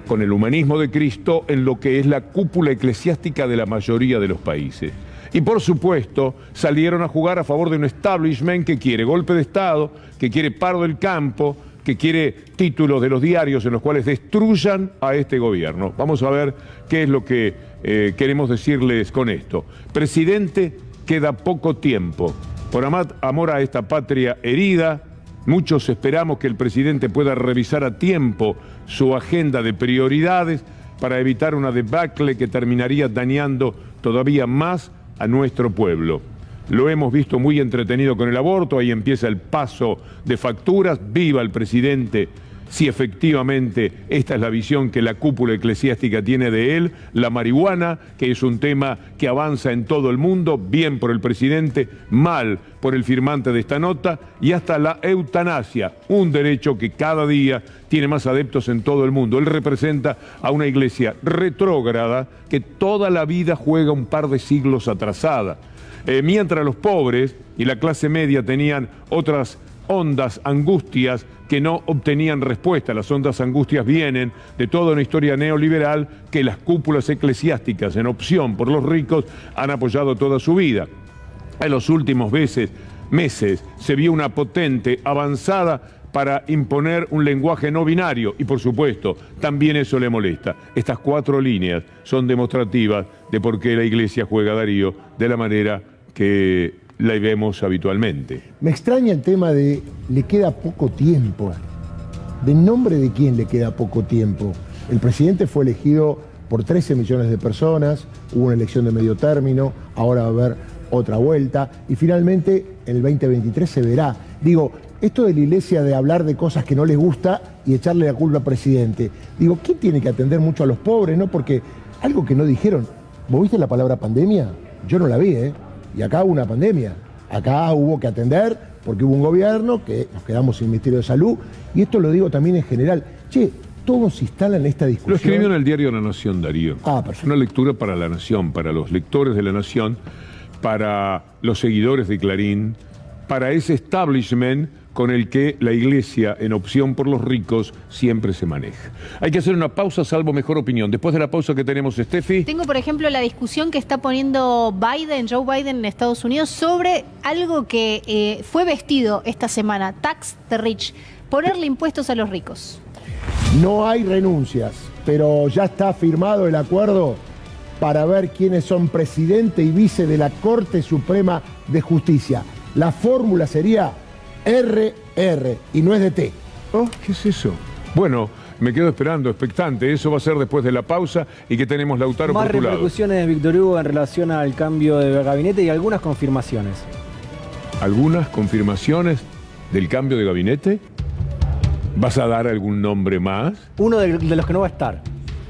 con el humanismo de Cristo en lo que es la cúpula eclesiástica de la mayoría de los países. Y por supuesto salieron a jugar a favor de un establishment que quiere golpe de Estado, que quiere paro del campo, que quiere títulos de los diarios en los cuales destruyan a este gobierno. Vamos a ver qué es lo que queremos decirles con esto. Presidente, queda poco tiempo. Por amor a esta patria herida, muchos esperamos que el presidente pueda revisar a tiempo su agenda de prioridades para evitar una debacle que terminaría dañando todavía más a nuestro pueblo. Lo hemos visto muy entretenido con el aborto, ahí empieza el paso de facturas, viva el presidente si efectivamente esta es la visión que la cúpula eclesiástica tiene de él, la marihuana, que es un tema que avanza en todo el mundo, bien por el presidente, mal por el firmante de esta nota, y hasta la eutanasia, un derecho que cada día tiene más adeptos en todo el mundo. Él representa a una iglesia retrógrada que toda la vida juega un par de siglos atrasada. Mientras los pobres y la clase media tenían otras hondas angustias que no obtenían respuesta. Las hondas angustias vienen de toda una historia neoliberal que las cúpulas eclesiásticas en opción por los ricos han apoyado toda su vida. En los últimos meses se vio una potente avanzada para imponer un lenguaje no binario y, por supuesto, también eso le molesta. Estas 4 líneas son demostrativas de por qué la Iglesia juega, Darío, de la manera que la vemos habitualmente. Me extraña el tema de le queda poco tiempo. ¿De nombre de quién le queda poco tiempo? El presidente fue elegido por 13 millones de personas, hubo una elección de medio término, ahora va a haber otra vuelta y finalmente en el 2023 se verá. Digo, esto de la iglesia de hablar de cosas que no les gusta y echarle la culpa al presidente. Digo, ¿quién tiene que atender mucho a los pobres, no? Porque algo que no dijeron, ¿vos viste la palabra pandemia? Yo no la vi, ¿eh? Y acá hubo una pandemia, acá hubo que atender porque hubo un gobierno que nos quedamos sin Ministerio de Salud, y esto lo digo también en general. Che, todos se instalan en esta discusión. Lo escribió en el diario La Nación, Darío. Ah, perfecto. Una lectura para La Nación, para los lectores de La Nación, para los seguidores de Clarín, para ese establishment con el que la iglesia, en opción por los ricos, siempre se maneja. Hay que hacer una pausa, salvo mejor opinión. Después de la pausa que tenemos, Steffi. Tengo, por ejemplo, la discusión que está poniendo Joe Biden en Estados Unidos sobre algo que fue vestido esta semana, Tax the Rich, ponerle impuestos a los ricos. No hay renuncias, pero ya está firmado el acuerdo para ver quiénes son presidente y vice de la Corte Suprema de Justicia. La fórmula sería RR y no es de T. Oh, ¿qué es eso? Bueno, me quedo esperando, expectante. Eso va a ser después de la pausa y que tenemos Lautaro por tu lado. Más repercusiones, Víctor Hugo, en relación al cambio de gabinete y algunas confirmaciones. ¿Algunas confirmaciones del cambio de gabinete? ¿Vas a dar algún nombre más? Uno de los que no va a estar.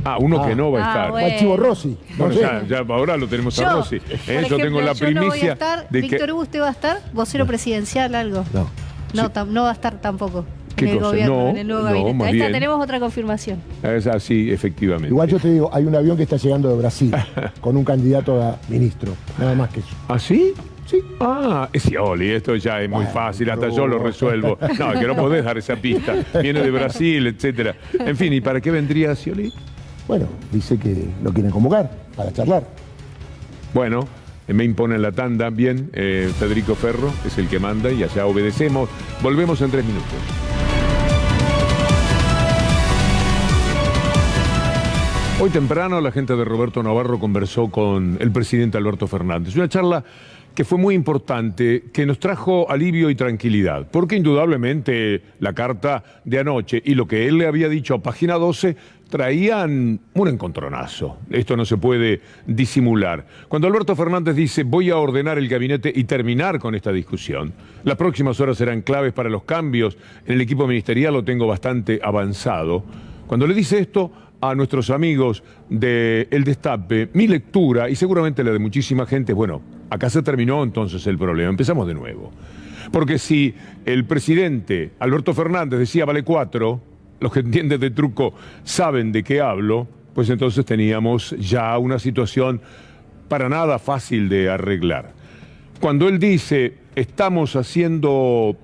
Ah, uno que no va a estar. Bueno. El Chivo Rossi. Bueno, ya ahora lo tenemos a Rossi. Yo tengo la primicia no voy a estar. de Víctor que... Hugo, ¿usted va a estar? ¿Vocero presidencial, algo? No. No, Sí. no va a estar tampoco. ¿Qué en el cosa? gobierno, No, en el nuevo no, gabinete. más Ahí está, bien. tenemos otra confirmación. Es así, efectivamente. Igual yo te digo, hay un avión que está llegando de Brasil con un candidato a ministro. Nada más que eso. ¿Ah, sí? Sí. Ah, Scioli, esto ya es muy Bueno, fácil, hasta yo lo resuelvo. No, que no podés dar esa pista. Viene de Brasil, etcétera. En fin, ¿y para qué vendría Scioli? Bueno, dice que lo quieren convocar para charlar. Bueno, me imponen la tanda. Bien, Federico Ferro es el que manda y allá obedecemos. Volvemos en 3 minutos. Hoy temprano la gente de Roberto Navarro conversó con el presidente Alberto Fernández. Una charla que fue muy importante, que nos trajo alivio y tranquilidad, porque indudablemente la carta de anoche y lo que él le había dicho a Página 12 traían un encontronazo. Esto no se puede disimular. Cuando Alberto Fernández dice voy a ordenar el gabinete y terminar con esta discusión, las próximas horas serán claves para los cambios en el equipo ministerial, lo tengo bastante avanzado. Cuando le dice esto a nuestros amigos de El Destape, mi lectura, y seguramente la de muchísima gente, bueno, acá se terminó entonces el problema, empezamos de nuevo. Porque si el presidente Alberto Fernández decía vale 4, los que entienden de truco saben de qué hablo, pues entonces teníamos ya una situación para nada fácil de arreglar. Cuando él dice estamos haciendo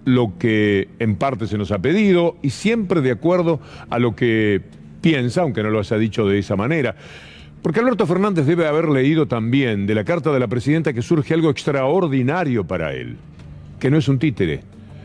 lo que en parte se nos ha pedido y siempre de acuerdo a lo que piensa, aunque no lo haya dicho de esa manera. Porque Alberto Fernández debe haber leído también de la carta de la presidenta que surge algo extraordinario para él, que no es un títere.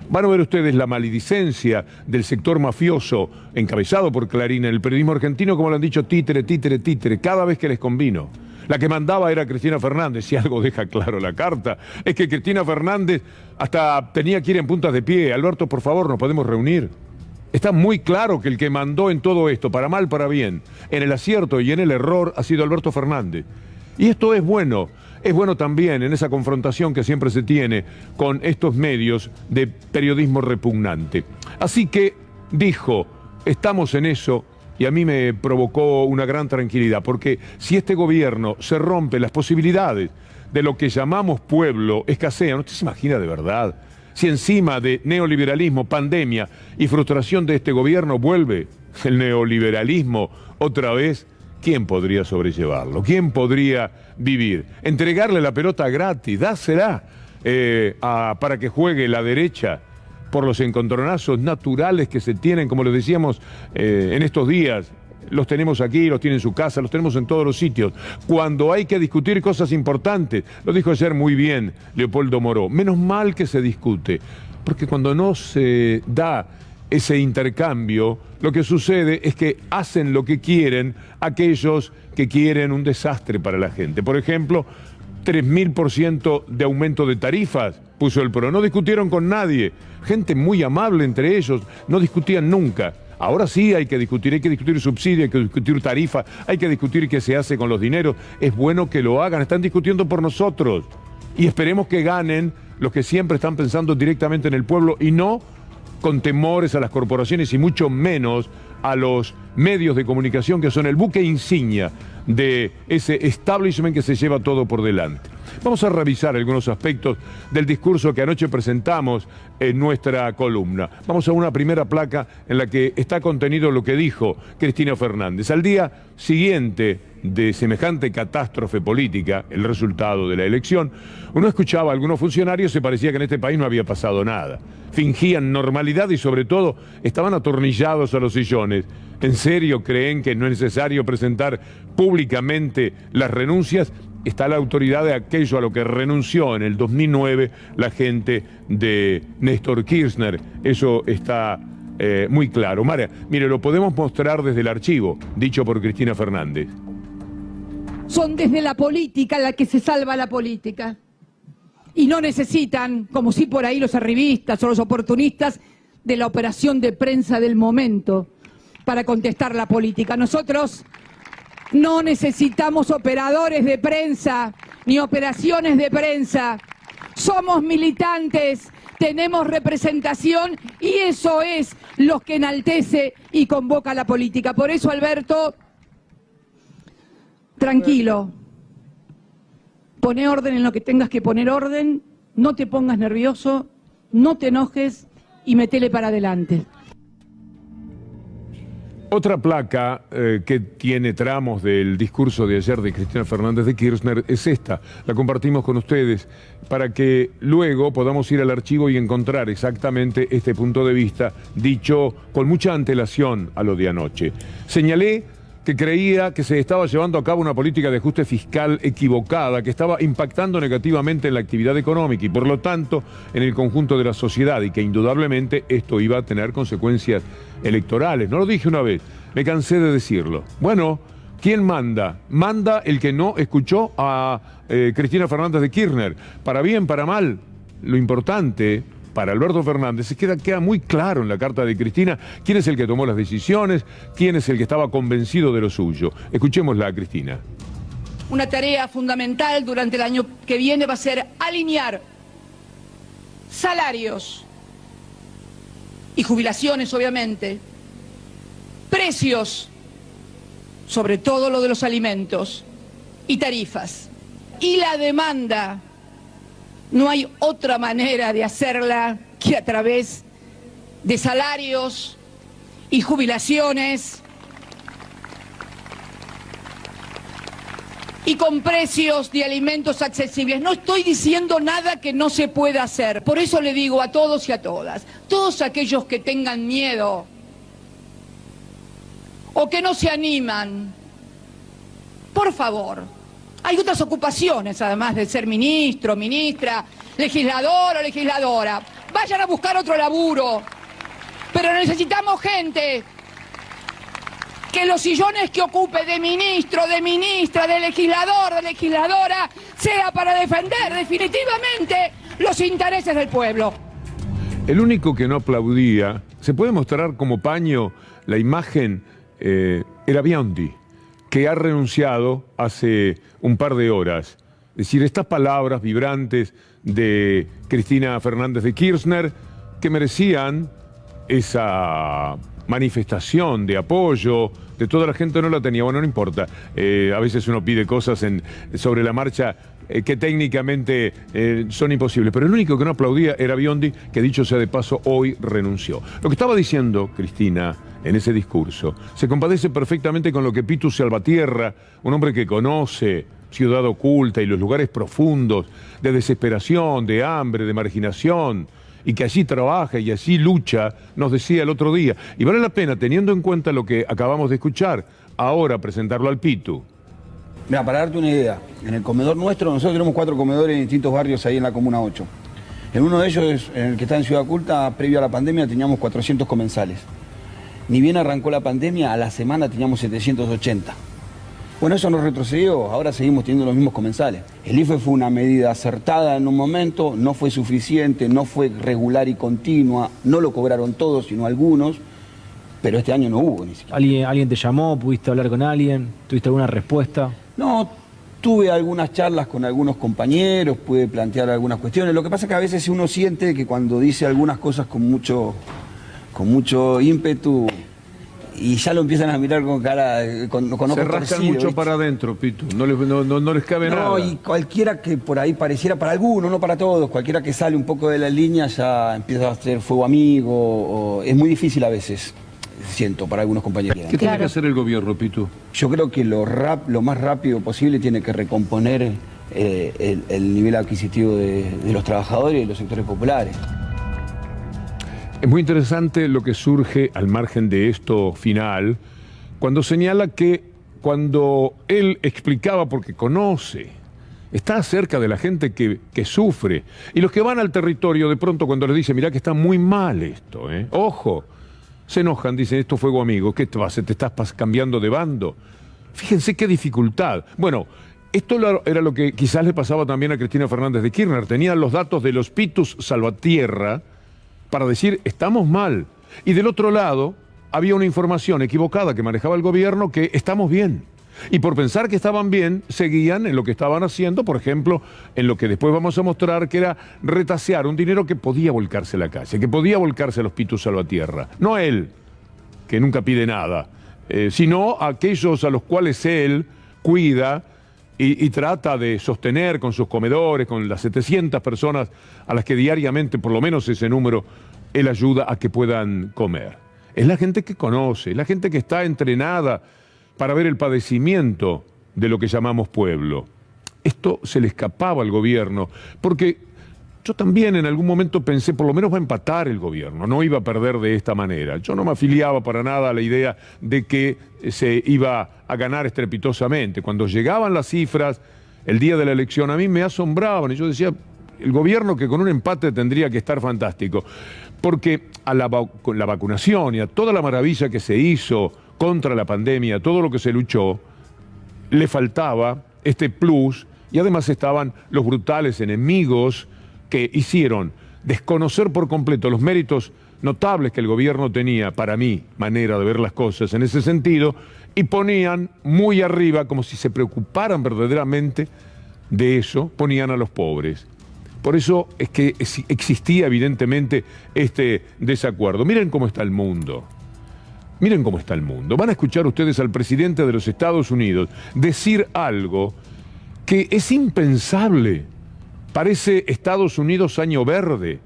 Van a ver ustedes la maledicencia del sector mafioso encabezado por Clarín en el periodismo argentino, como lo han dicho, títere, títere, títere, cada vez que les convino. La que mandaba era Cristina Fernández, si algo deja claro la carta, es que Cristina Fernández hasta tenía que ir en puntas de pie. Alberto, por favor, nos podemos reunir. Está muy claro que el que mandó en todo esto, para mal, para bien, en el acierto y en el error, ha sido Alberto Fernández. Y esto es bueno también en esa confrontación que siempre se tiene con estos medios de periodismo repugnante. Así que dijo, estamos en eso, y a mí me provocó una gran tranquilidad, porque si este gobierno se rompe las posibilidades de lo que llamamos pueblo, escasean, ¿usted se imagina de verdad? Si encima de neoliberalismo, pandemia y frustración de este gobierno vuelve el neoliberalismo otra vez, ¿quién podría sobrellevarlo? ¿Quién podría vivir? Entregarle la pelota gratis, dásela para que juegue la derecha por los encontronazos naturales que se tienen, como les decíamos en estos días. Los tenemos aquí, los tiene en su casa, los tenemos en todos los sitios. Cuando hay que discutir cosas importantes, lo dijo ayer muy bien Leopoldo Moró, menos mal que se discute, porque cuando no se da ese intercambio, lo que sucede es que hacen lo que quieren aquellos que quieren un desastre para la gente. Por ejemplo, 3000% de aumento de tarifas puso el PRO. No discutieron con nadie. Gente muy amable entre ellos, no discutían nunca. Ahora sí hay que discutir subsidio, hay que discutir tarifa, hay que discutir qué se hace con los dineros. Es bueno que lo hagan, están discutiendo por nosotros. Y esperemos que ganen los que siempre están pensando directamente en el pueblo y no con temores a las corporaciones y mucho menos a los medios de comunicación que son el buque insignia de ese establishment que se lleva todo por delante. Vamos a revisar algunos aspectos del discurso que anoche presentamos en nuestra columna. Vamos a una primera placa en la que está contenido lo que dijo Cristina Fernández. Al día siguiente de semejante catástrofe política, el resultado de la elección, uno escuchaba a algunos funcionarios y parecía que en este país no había pasado nada. Fingían normalidad y sobre todo estaban atornillados a los sillones. ¿En serio creen que no es necesario presentar públicamente las renuncias? Está la autoridad de aquello a lo que renunció en el 2009 la gente de Néstor Kirchner. Eso está muy claro. María, mire, lo podemos mostrar desde el archivo, dicho por Cristina Fernández. Son desde la política la que se salva la política. Y no necesitan, como si por ahí los arribistas o los oportunistas, de la operación de prensa del momento para contestar la política. Nosotros no necesitamos operadores de prensa ni operaciones de prensa. Somos militantes, tenemos representación y eso es lo que enaltece y convoca la política. Por eso, Alberto, tranquilo, poné orden en lo que tengas que poner orden, no te pongas nervioso, no te enojes y metele para adelante. Otra placa que tiene tramos del discurso de ayer de Cristina Fernández de Kirchner es esta. La compartimos con ustedes para que luego podamos ir al archivo y encontrar exactamente este punto de vista dicho con mucha antelación a lo de anoche. Señalé que creía que se estaba llevando a cabo una política de ajuste fiscal equivocada, que estaba impactando negativamente en la actividad económica y por lo tanto en el conjunto de la sociedad y que indudablemente esto iba a tener consecuencias electorales. No lo dije una vez, me cansé de decirlo. Bueno, ¿quién manda? Manda el que no escuchó a Cristina Fernández de Kirchner. Para bien, para mal, lo importante para Alberto Fernández queda muy claro en la carta de Cristina quién es el que tomó las decisiones, quién es el que estaba convencido de lo suyo. Escuchémosla a Cristina. Una tarea fundamental durante el año que viene va a ser alinear salarios y jubilaciones, obviamente, precios, sobre todo lo de los alimentos, y tarifas. Y la demanda, no hay otra manera de hacerla que a través de salarios y jubilaciones y con precios de alimentos accesibles. No estoy diciendo nada que no se pueda hacer. Por eso le digo a todos y a todas, todos aquellos que tengan miedo o que no se animan, por favor, hay otras ocupaciones, además de ser ministro, ministra, legislador o legisladora. Vayan a buscar otro laburo. Pero necesitamos gente que los sillones que ocupe de ministro, de ministra, de legislador, de legisladora, sea para defender definitivamente los intereses del pueblo. El único que no aplaudía, se puede mostrar como paño la imagen, era Biondi, que ha renunciado hace un par de horas. Es decir, estas palabras vibrantes de Cristina Fernández de Kirchner que merecían esa manifestación de apoyo de toda la gente no la tenía. Bueno, no importa. A veces uno pide cosas sobre la marcha que técnicamente son imposibles. Pero el único que no aplaudía era Biondi, que dicho sea de paso, hoy renunció. Lo que estaba diciendo Cristina en ese discurso se compadece perfectamente con lo que Pitu Salvatierra, un hombre que conoce Ciudad Oculta y los lugares profundos de desesperación, de hambre, de marginación, y que allí trabaja y allí lucha, nos decía el otro día. Y vale la pena, teniendo en cuenta lo que acabamos de escuchar, ahora presentarlo al Pitu. Mira, para darte una idea, en el comedor nuestro, nosotros tenemos 4 comedores en distintos barrios ahí en la Comuna 8. En uno de ellos, en el que está en Ciudad Oculta, previo a la pandemia, teníamos 400 comensales. Ni bien arrancó la pandemia, a la semana teníamos 780. Bueno, eso nos retrocedió, ahora seguimos teniendo los mismos comensales. El IFE fue una medida acertada en un momento, no fue suficiente, no fue regular y continua, no lo cobraron todos, sino algunos, pero este año no hubo ni siquiera. ¿Alguien te llamó? ¿Pudiste hablar con alguien? ¿Tuviste alguna respuesta? No, tuve algunas charlas con algunos compañeros, pude plantear algunas cuestiones. Lo que pasa es que a veces uno siente que cuando dice algunas cosas con mucho ímpetu, y ya lo empiezan a mirar con cara, con ojos se rascan torcidos, mucho ¿viste? para adentro, Pitu. No les cabe nada. No, y cualquiera que por ahí pareciera, para algunos, no para todos, cualquiera que sale un poco de la línea ya empieza a hacer fuego amigo. O es muy difícil a veces, siento, para algunos compañeros. ¿Qué tiene que hacer el gobierno, Pitu? Yo creo que lo más rápido posible tiene que recomponer el nivel adquisitivo de los trabajadores y de los sectores populares. Es muy interesante lo que surge al margen de esto final, cuando señala que cuando él explicaba, porque conoce, está cerca de la gente que sufre, y los que van al territorio de pronto cuando les dice, mirá que está muy mal esto, ojo, se enojan, dicen, esto fuego amigo, ¿qué te vas? ¿Te estás cambiando de bando? Fíjense qué dificultad. Bueno, esto era lo que quizás le pasaba también a Cristina Fernández de Kirchner, tenía los datos de los Pitus Salvatierra, para decir, estamos mal. Y del otro lado, había una información equivocada que manejaba el gobierno que estamos bien. Y por pensar que estaban bien, seguían en lo que estaban haciendo, por ejemplo, en lo que después vamos a mostrar, que era retasear un dinero que podía volcarse a la calle, que podía volcarse a los Pitus Salvatierra. No a él, que nunca pide nada, sino a aquellos a los cuales él cuida y trata de sostener con sus comedores, con las 700 personas a las que diariamente, por lo menos ese número, él ayuda a que puedan comer. Es la gente que conoce, es la gente que está entrenada para ver el padecimiento de lo que llamamos pueblo. Esto se le escapaba al gobierno, porque yo también en algún momento pensé, por lo menos va a empatar el gobierno, no iba a perder de esta manera. Yo no me afiliaba para nada a la idea de que se iba a ganar estrepitosamente. Cuando llegaban las cifras, el día de la elección, a mí me asombraban, y yo decía, el gobierno que con un empate tendría que estar fantástico, porque con la vacunación y a toda la maravilla que se hizo contra la pandemia, todo lo que se luchó, le faltaba este plus, y además estaban los brutales enemigos que hicieron desconocer por completo los méritos notables que el gobierno tenía, para mi manera de ver las cosas en ese sentido, y ponían muy arriba, como si se preocuparan verdaderamente de eso, ponían a los pobres. Por eso es que existía evidentemente este desacuerdo. Miren cómo está el mundo. Miren cómo está el mundo. Van a escuchar ustedes al presidente de los Estados Unidos decir algo que es impensable. Parece Estados Unidos año verde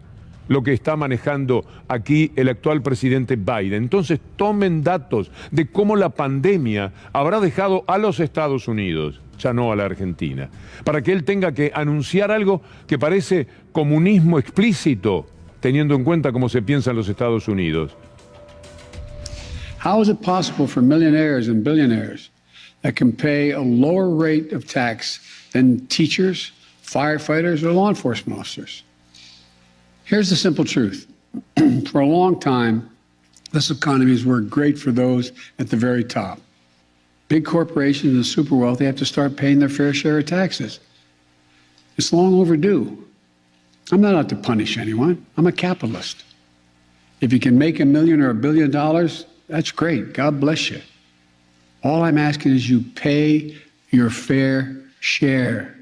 lo que está manejando aquí el actual presidente Biden. Entonces tomen datos de cómo la pandemia habrá dejado a los Estados Unidos, ya no a la Argentina, para que él tenga que anunciar algo que parece comunismo explícito, teniendo en cuenta cómo se piensa en los Estados Unidos. How is it possible for millionaires and billionaires that can pay a lower rate of tax than teachers, firefighters, or law enforcement officers? Here's the simple truth. For a long time, this economy has worked great for those at the very top. Big corporations and super wealthy have to start paying their fair share of taxes. It's long overdue. I'm not out to punish anyone. I'm a capitalist. If you can make $1 million or $1 billion, that's great. God bless you. All I'm asking is you pay your fair share.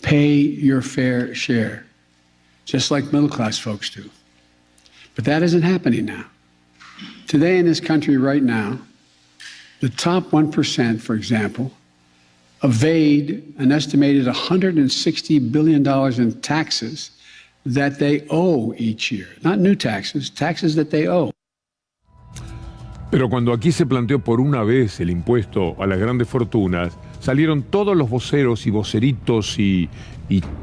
Pay your fair share, just like middle-class folks do. But that isn't happening now. Today in this country right now, the top 1%, for example, evade an estimated $160 billion in taxes that they owe each year. Not new taxes, taxes that they owe. Pero cuando aquí se planteó por una vez el impuesto a las grandes fortunas, salieron todos los voceros y voceritos y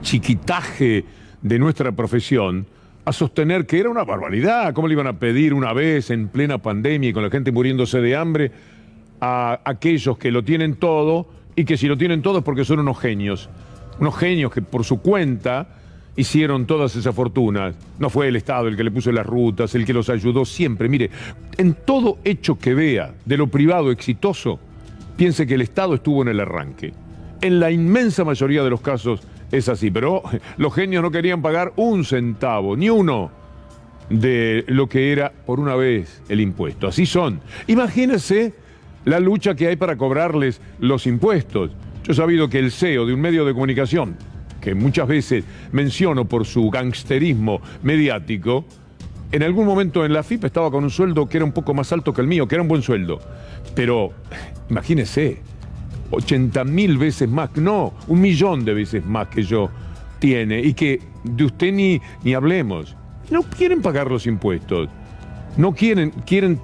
chiquitaje de nuestra profesión a sostener que era una barbaridad. ¿Cómo le iban a pedir una vez en plena pandemia y con la gente muriéndose de hambre a aquellos que lo tienen todo y que si lo tienen todo es porque son unos genios que por su cuenta hicieron todas esas fortunas? No fue el Estado el que le puso las rutas, el que los ayudó siempre. Mire, en todo hecho que vea de lo privado exitoso, piense que el Estado estuvo en el arranque. En la inmensa mayoría de los casos es así, pero los genios no querían pagar un centavo, ni uno, de lo que era por una vez el impuesto. Así son. Imagínense la lucha que hay para cobrarles los impuestos. Yo he sabido que el CEO de un medio de comunicación, que muchas veces menciono por su gangsterismo mediático, en algún momento en la FIP estaba con un sueldo que era un poco más alto que el mío, que era un buen sueldo. Pero imagínese, 80.000 veces más, no, 1 millón de veces más que yo tiene, y que de usted ni hablemos. No quieren pagar los impuestos. No quieren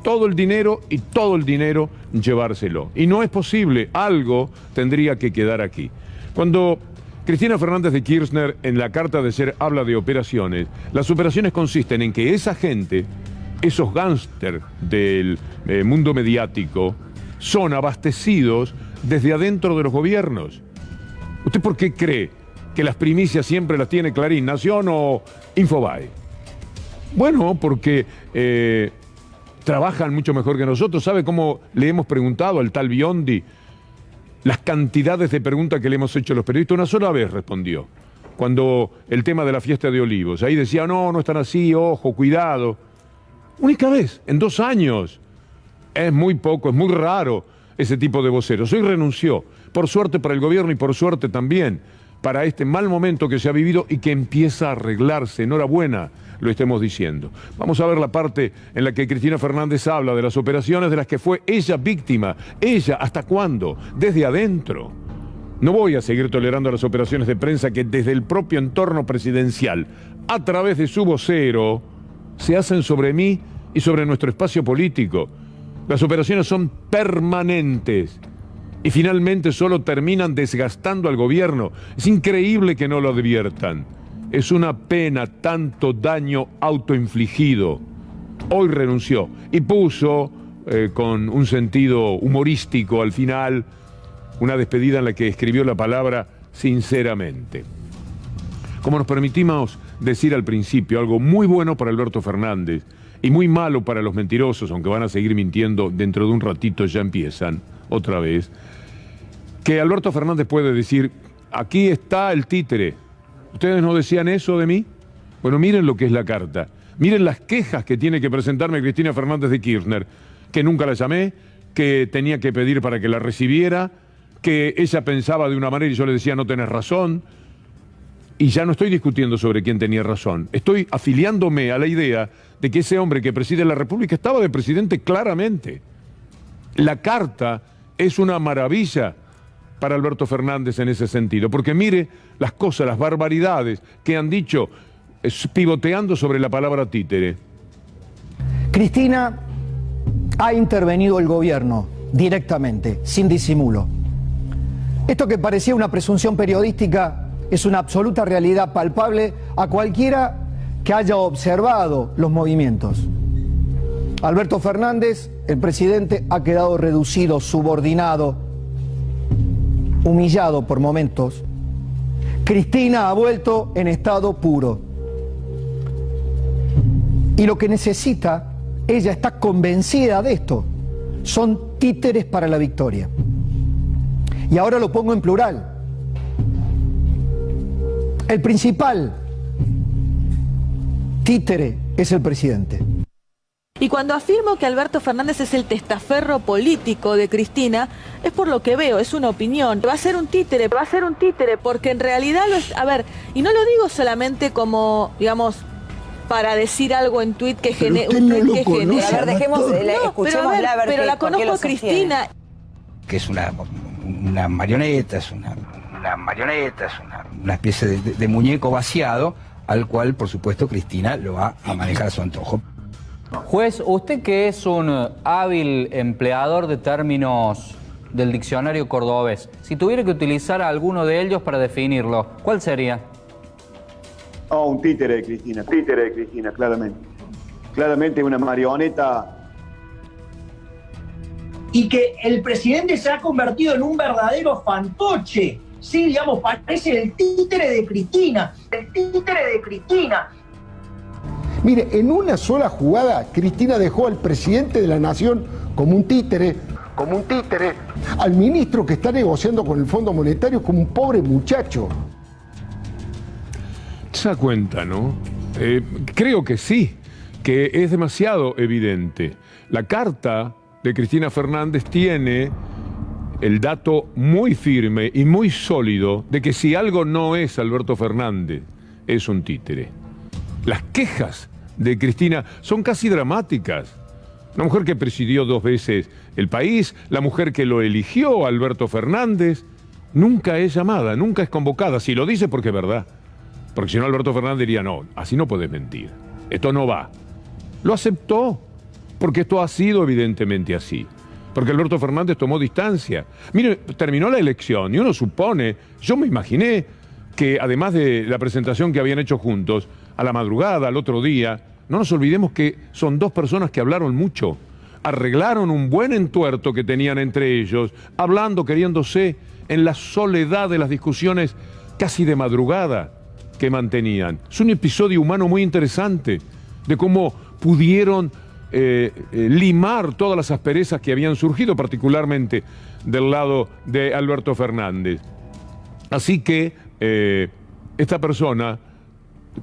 todo el dinero y todo el dinero llevárselo. Y no es posible, algo tendría que quedar aquí. Cuando Cristina Fernández de Kirchner en la carta de ser habla de operaciones, las operaciones consisten en que esa gente, esos gángsters del mundo mediático, son abastecidos desde adentro de los gobiernos. ¿Usted por qué cree que las primicias siempre las tiene Clarín, Nación o Infobae? Bueno, porque trabajan mucho mejor que nosotros. ¿Sabe cómo le hemos preguntado al tal Biondi las cantidades de preguntas que le hemos hecho a los periodistas? Una sola vez respondió, cuando el tema de la fiesta de Olivos. Ahí decía, no están así, ojo, cuidado. Única vez, en 2 años. Es muy poco, es muy raro ese tipo de voceros. Hoy renunció, por suerte para el gobierno y por suerte también para este mal momento que se ha vivido y que empieza a arreglarse. Enhorabuena, lo estemos diciendo. Vamos a ver la parte en la que Cristina Fernández habla de las operaciones de las que fue ella víctima. Ella, ¿hasta cuándo? Desde adentro. No voy a seguir tolerando las operaciones de prensa que desde el propio entorno presidencial, a través de su vocero, se hacen sobre mí y sobre nuestro espacio político. Las operaciones son permanentes y finalmente solo terminan desgastando al gobierno. Es increíble que no lo adviertan. Es una pena tanto daño autoinfligido. Hoy renunció y puso con un sentido humorístico al final una despedida en la que escribió la palabra sinceramente. Como nos permitimos decir al principio, algo muy bueno para Alberto Fernández y muy malo para los mentirosos, aunque van a seguir mintiendo dentro de un ratito, ya empiezan otra vez, que Alberto Fernández puede decir, aquí está el títere. ¿Ustedes no decían eso de mí? Bueno, miren lo que es la carta. Miren las quejas que tiene que presentarme Cristina Fernández de Kirchner, que nunca la llamé, que tenía que pedir para que la recibiera, que ella pensaba de una manera y yo le decía, no tenés razón. Y ya no estoy discutiendo sobre quién tenía razón. Estoy afiliándome a la idea de que ese hombre que preside la República estaba de presidente claramente. La carta es una maravilla para Alberto Fernández en ese sentido, porque mire las cosas, las barbaridades que han dicho pivoteando sobre la palabra títere. Cristina, ha intervenido el gobierno directamente, sin disimulo. Esto que parecía una presunción periodística es una absoluta realidad palpable a cualquiera que haya observado los movimientos. Alberto Fernández, el presidente, ha quedado reducido, subordinado, humillado por momentos. Cristina ha vuelto en estado puro. Y lo que necesita, ella está convencida de esto, son títeres para la victoria. Y ahora lo pongo en plural. El principal títere es el presidente. Y cuando afirmo que Alberto Fernández es el testaferro político de Cristina, es por lo que veo, es una opinión. Va a ser un títere, porque en realidad, a ver, y no lo digo solamente como, digamos, para decir algo en tuit que genere... A ver, dejemos, escuchémosla a ver pero la por qué conozco lo a Cristina. Que es una marioneta, es una especie de muñeco vaciado, al cual, por supuesto, Cristina lo va a manejar a su antojo. Juez, usted que es un hábil empleador de términos del diccionario cordobés, si tuviera que utilizar alguno de ellos para definirlo, ¿cuál sería? Oh, un títere de Cristina, claramente. Claramente una marioneta. Y que el presidente se ha convertido en un verdadero fantoche. Sí, digamos, parece el títere de Cristina. Mire, en una sola jugada, Cristina dejó al presidente de la Nación como un títere, al ministro que está negociando con el Fondo Monetario como un pobre muchacho. Se da cuenta, ¿no? Creo que sí, que es demasiado evidente. La carta de Cristina Fernández tiene el dato muy firme y muy sólido de que si algo no es Alberto Fernández, es un títere. Las quejas de Cristina son casi dramáticas. Una mujer que presidió 2 veces el país, la mujer que lo eligió, Alberto Fernández, nunca es llamada, nunca es convocada. Si lo dice porque es verdad. Porque si no, Alberto Fernández diría, no, así no puedes mentir. Esto no va. Lo aceptó, porque esto ha sido evidentemente así. Porque Alberto Fernández tomó distancia. Mire, terminó la elección y uno supone, yo me imaginé que además de la presentación que habían hecho juntos, a la madrugada, al otro día, no nos olvidemos que son 2 personas que hablaron mucho, arreglaron un buen entuerto que tenían entre ellos, hablando, queriéndose, en la soledad de las discusiones casi de madrugada que mantenían. Es un episodio humano muy interesante de cómo pudieron limar todas las asperezas que habían surgido, particularmente del lado de Alberto Fernández. Así que esta persona,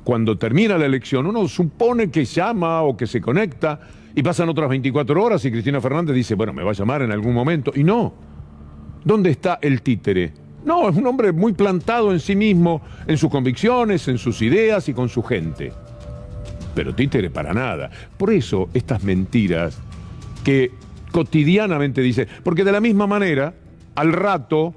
cuando termina la elección, uno supone que llama o que se conecta y pasan otras 24 horas y Cristina Fernández dice, bueno, me va a llamar en algún momento. Y no. ¿Dónde está el títere? No, es un hombre muy plantado en sí mismo, en sus convicciones, en sus ideas y con su gente. Pero títere para nada. Por eso estas mentiras que cotidianamente dice, porque de la misma manera, al rato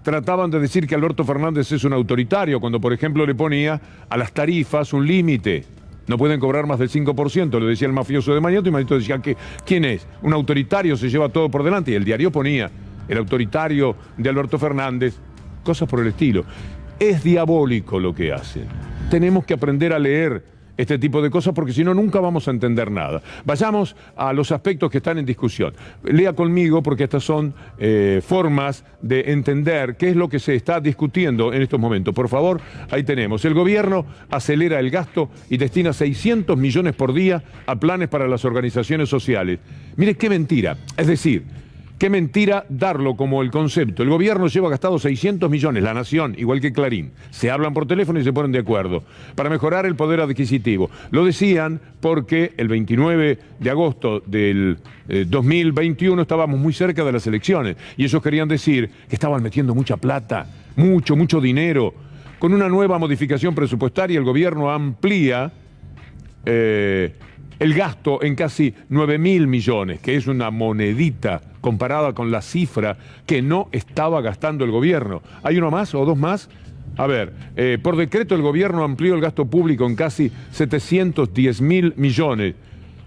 trataban de decir que Alberto Fernández es un autoritario, cuando por ejemplo le ponía a las tarifas un límite. No pueden cobrar más del 5%, le decía el mafioso de Mañeto, y Mañeto decía que ¿quién es? Un autoritario, se lleva todo por delante, y el diario ponía el autoritario de Alberto Fernández, cosas por el estilo. Es diabólico lo que hacen. Tenemos que aprender a leer este tipo de cosas porque si no nunca vamos a entender nada. Vayamos a los aspectos que están en discusión. Lea conmigo porque estas son formas de entender qué es lo que se está discutiendo en estos momentos. Por favor, ahí tenemos. El gobierno acelera el gasto y destina 600 millones por día a planes para las organizaciones sociales. Mire qué mentira. Es decir, qué mentira darlo como el concepto. El gobierno lleva gastado 600 millones, la Nación, igual que Clarín. Se hablan por teléfono y se ponen de acuerdo para mejorar el poder adquisitivo. Lo decían porque el 29 de agosto del 2021 estábamos muy cerca de las elecciones y ellos querían decir que estaban metiendo mucha plata, mucho dinero. Con una nueva modificación presupuestaria el gobierno amplía el gasto en casi 9.000 millones, que es una monedita comparada con la cifra que no estaba gastando el gobierno. ¿Hay uno más o 2 más? A ver, por decreto el gobierno amplió el gasto público en casi 710.000 millones.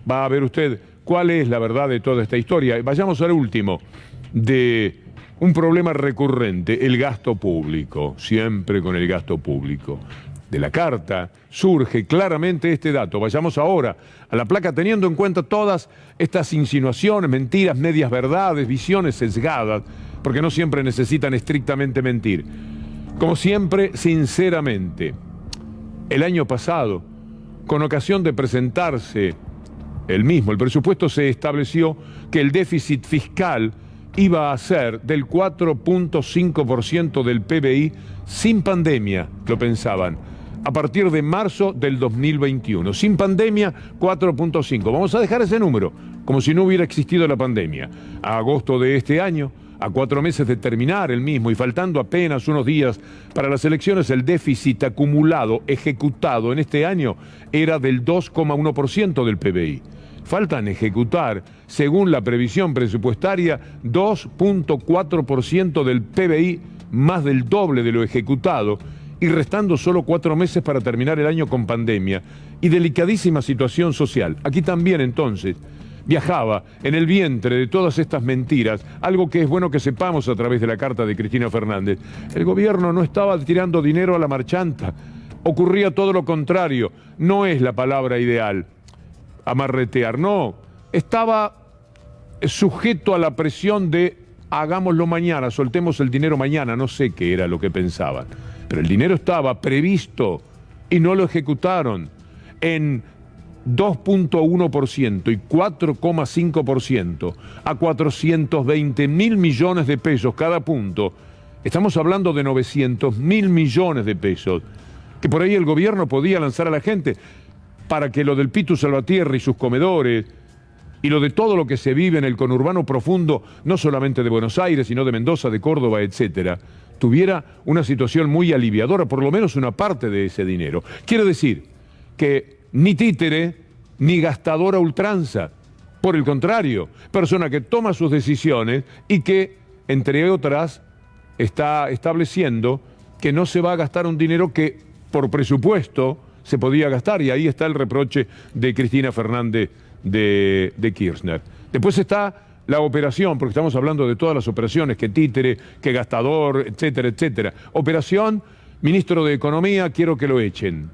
Va a ver usted cuál es la verdad de toda esta historia. Vayamos al último, de un problema recurrente, el gasto público, siempre con el gasto público. De la carta surge claramente este dato. Vayamos ahora a la placa teniendo en cuenta todas estas insinuaciones, mentiras, medias verdades, visiones sesgadas, porque no siempre necesitan estrictamente mentir. Como siempre, sinceramente, el año pasado, con ocasión de presentarse el presupuesto, se estableció que el déficit fiscal iba a ser del 4.5% del PBI sin pandemia, lo pensaban. A partir de marzo del 2021. Sin pandemia, 4.5. Vamos a dejar ese número, como si no hubiera existido la pandemia. A agosto de este año, A 4 meses de terminar el mismo y faltando apenas unos días para las elecciones, el déficit acumulado ejecutado en este año era del 2,1% del PBI. Faltan ejecutar, según la previsión presupuestaria, 2,4% del PBI, más del doble de lo ejecutado, y restando solo 4 meses para terminar el año con pandemia y delicadísima situación social. Aquí también, entonces, viajaba en el vientre de todas estas mentiras, algo que es bueno que sepamos a través de la carta de Cristina Fernández. El gobierno no estaba tirando dinero a la marchanta, ocurría todo lo contrario, no es la palabra ideal, amarretear, no, estaba sujeto a la presión de hagámoslo mañana, soltemos el dinero mañana, no sé qué era lo que pensaban, pero el dinero estaba previsto y no lo ejecutaron. En 2,1% y 4,5% a 420.000 millones de pesos cada punto, estamos hablando de 900.000 millones de pesos, que por ahí el gobierno podía lanzar a la gente para que lo del Pitu Salvatierra y sus comedores y lo de todo lo que se vive en el conurbano profundo, no solamente de Buenos Aires, sino de Mendoza, de Córdoba, etcétera, tuviera una situación muy aliviadora, por lo menos una parte de ese dinero. Quiere decir que ni títere, ni gastador a ultranza. Por el contrario, persona que toma sus decisiones y que, entre otras, está estableciendo que no se va a gastar un dinero que, por presupuesto, se podía gastar. Y ahí está el reproche de Cristina Fernández de Kirchner. Después está la operación, porque estamos hablando de todas las operaciones, que títere, que gastador, etcétera, etcétera. Operación, ministro de Economía, quiero que lo echen.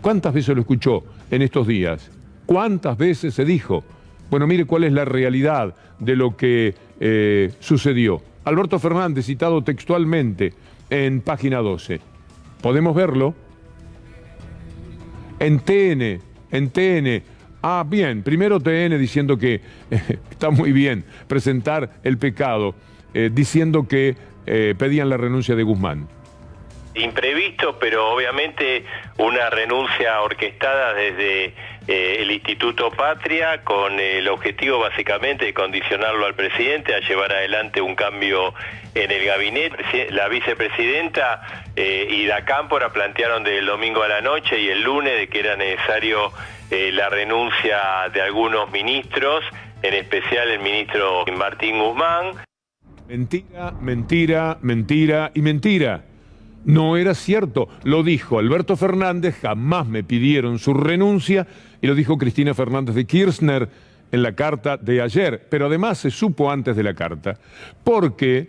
¿Cuántas veces lo escuchó en estos días? ¿Cuántas veces se dijo? Bueno, mire cuál es la realidad de lo que sucedió. Alberto Fernández, citado textualmente en página 12. ¿Podemos verlo? En TN. Ah, bien, primero TN diciendo que está muy bien presentar el pecado, diciendo que pedían la renuncia de Guzmán. Imprevisto, pero obviamente una renuncia orquestada desde el Instituto Patria con el objetivo básicamente de condicionarlo al presidente a llevar adelante un cambio en el gabinete. La vicepresidenta y Da Cámpora plantearon del domingo a la noche y el lunes de que era necesario la renuncia de algunos ministros, en especial el ministro Martín Guzmán. Mentira, mentira, mentira y mentira. No era cierto, lo dijo Alberto Fernández, jamás me pidieron su renuncia, y lo dijo Cristina Fernández de Kirchner en la carta de ayer, pero además se supo antes de la carta, porque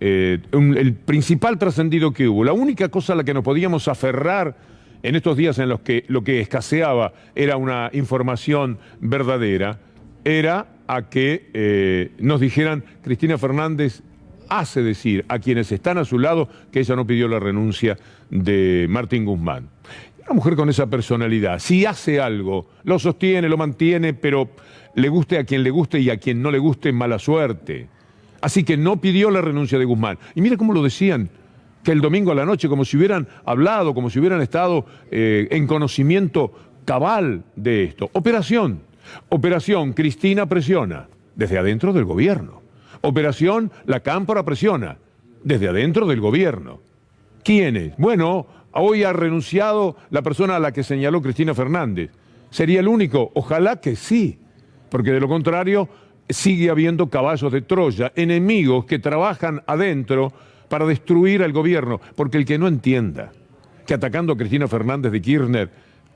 el principal trascendido que hubo, la única cosa a la que nos podíamos aferrar en estos días en los que lo que escaseaba era una información verdadera, era a que nos dijeran Cristina Fernández hace decir a quienes están a su lado que ella no pidió la renuncia de Martín Guzmán. Una mujer con esa personalidad, si hace algo, lo sostiene, lo mantiene, pero le guste a quien le guste y a quien no le guste, mala suerte. Así que no pidió la renuncia de Guzmán. Y mira cómo lo decían, que el domingo a la noche, como si hubieran hablado, como si hubieran estado en conocimiento cabal de esto. Operación Cristina presiona, desde adentro del gobierno. Operación La Cámpora presiona, desde adentro del gobierno. ¿Quiénes? Bueno, hoy ha renunciado la persona a la que señaló Cristina Fernández. ¿Sería el único? Ojalá que sí, porque de lo contrario sigue habiendo caballos de Troya, enemigos que trabajan adentro para destruir al gobierno, porque el que no entienda que atacando a Cristina Fernández de Kirchner,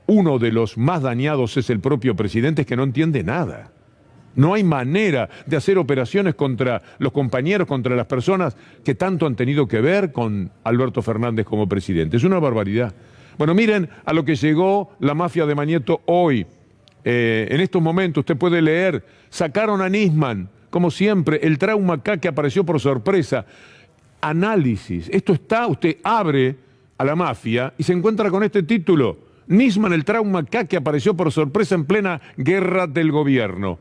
uno de los más dañados es el propio presidente, es que no entiende nada. No hay manera de hacer operaciones contra los compañeros, contra las personas que tanto han tenido que ver con Alberto Fernández como presidente. Es una barbaridad. Bueno, miren a lo que llegó la mafia de Mañeto hoy. En estos momentos usted puede leer, sacaron a Nisman, como siempre, el trauma acá que apareció por sorpresa. Análisis. Esto está, usted abre a la mafia y se encuentra con este título. Nisman, el trauma acá que apareció por sorpresa en plena guerra del gobierno.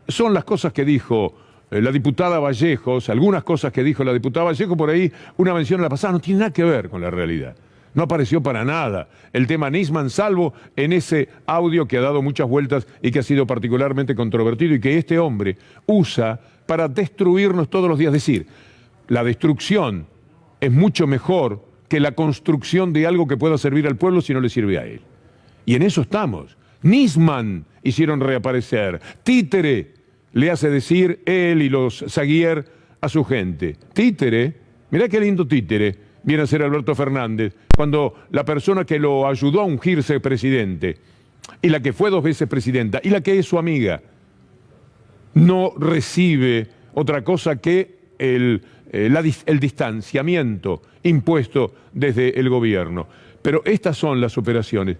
Son las cosas que dijo la diputada Vallejos, algunas cosas que dijo la diputada Vallejos, por ahí una mención a la pasada, no tiene nada que ver con la realidad. No apareció para nada el tema Nisman, salvo en ese audio que ha dado muchas vueltas y que ha sido particularmente controvertido y que este hombre usa para destruirnos todos los días. Es decir, la destrucción es mucho mejor que la construcción de algo que pueda servir al pueblo si no le sirve a él. Y en eso estamos. Nisman hicieron reaparecer. Títere le hace decir él y los Zaguier a su gente. Títere, mirá qué lindo títere viene a ser Alberto Fernández, cuando la persona que lo ayudó a ungirse presidente, y la que fue 2 veces presidenta, y la que es su amiga, no recibe otra cosa que el distanciamiento impuesto desde el gobierno. Pero estas son las operaciones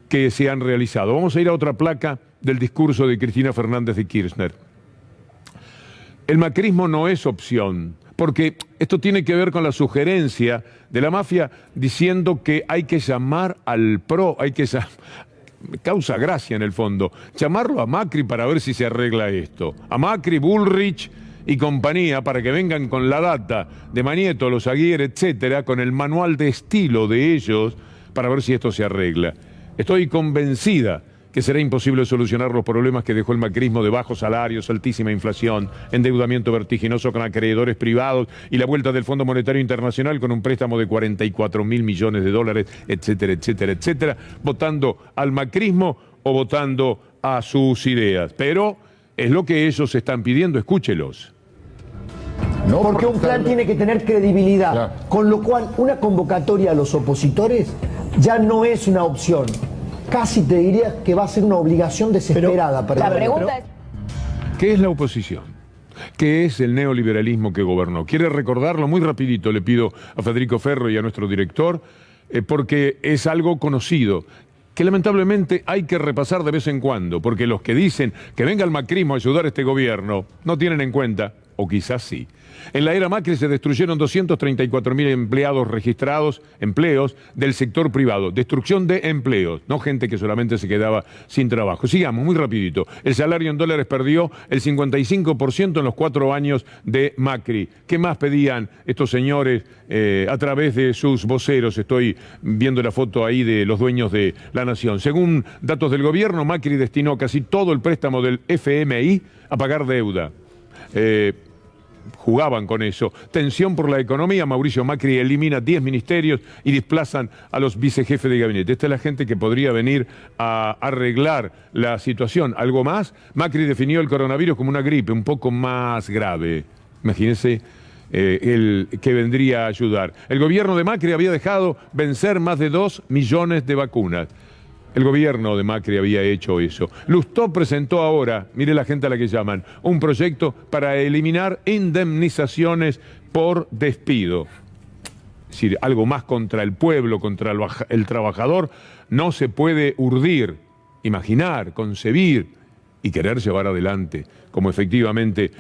que se han realizado. Vamos a ir a otra placa del discurso de Cristina Fernández de Kirchner. El macrismo no es opción, porque esto tiene que ver con la sugerencia de la mafia diciendo que hay que llamar al PRO, causa gracia en el fondo, llamarlo a Macri para ver si se arregla esto. A Macri, Bullrich y compañía, para que vengan con la data de Manieto, los Aguirre, etcétera, con el manual de estilo de ellos, para ver si esto se arregla. Estoy convencida que será imposible solucionar los problemas que dejó el macrismo de bajos salarios, altísima inflación, endeudamiento vertiginoso con acreedores privados y la vuelta del Fondo Monetario Internacional con un préstamo de 44.000 millones de dólares, etcétera, etcétera, etcétera, votando al macrismo o votando a sus ideas. Pero es lo que ellos están pidiendo, escúchelos. No, porque un plan tiene que tener credibilidad, claro. Con lo cual una convocatoria a los opositores ya no es una opción. Casi te diría que va a ser una obligación desesperada. Pero, la pregunta es... ¿Qué es la oposición? ¿Qué es el neoliberalismo que gobernó? ¿Quiere recordarlo? Muy rapidito le pido a Federico Ferro y a nuestro director, porque es algo conocido, que lamentablemente hay que repasar de vez en cuando, porque los que dicen que venga el macrismo a ayudar a este gobierno no tienen en cuenta, o quizás sí. En la era Macri se destruyeron 234.000 empleados registrados, empleos del sector privado. Destrucción de empleos, no gente que solamente se quedaba sin trabajo. Sigamos, muy rapidito. El salario en dólares perdió el 55% en los 4 años de Macri. ¿Qué más pedían estos señores a través de sus voceros? Estoy viendo la foto ahí de los dueños de La Nación. Según datos del gobierno, Macri destinó casi todo el préstamo del FMI a pagar deuda. Jugaban con eso. Tensión por la economía. Mauricio Macri elimina 10 ministerios y desplazan a los vicejefes de gabinete. Esta es la gente que podría venir a arreglar la situación. ¿Algo más? Macri definió el coronavirus como una gripe un poco más grave. Imagínense el que vendría a ayudar. El gobierno de Macri había dejado vencer más de 2 millones de vacunas. El gobierno de Macri había hecho eso. Lustó presentó ahora, mire la gente a la que llaman, un proyecto para eliminar indemnizaciones por despido. Es decir, algo más contra el pueblo, contra el trabajador, no se puede urdir, imaginar, concebir y querer llevar adelante, como efectivamente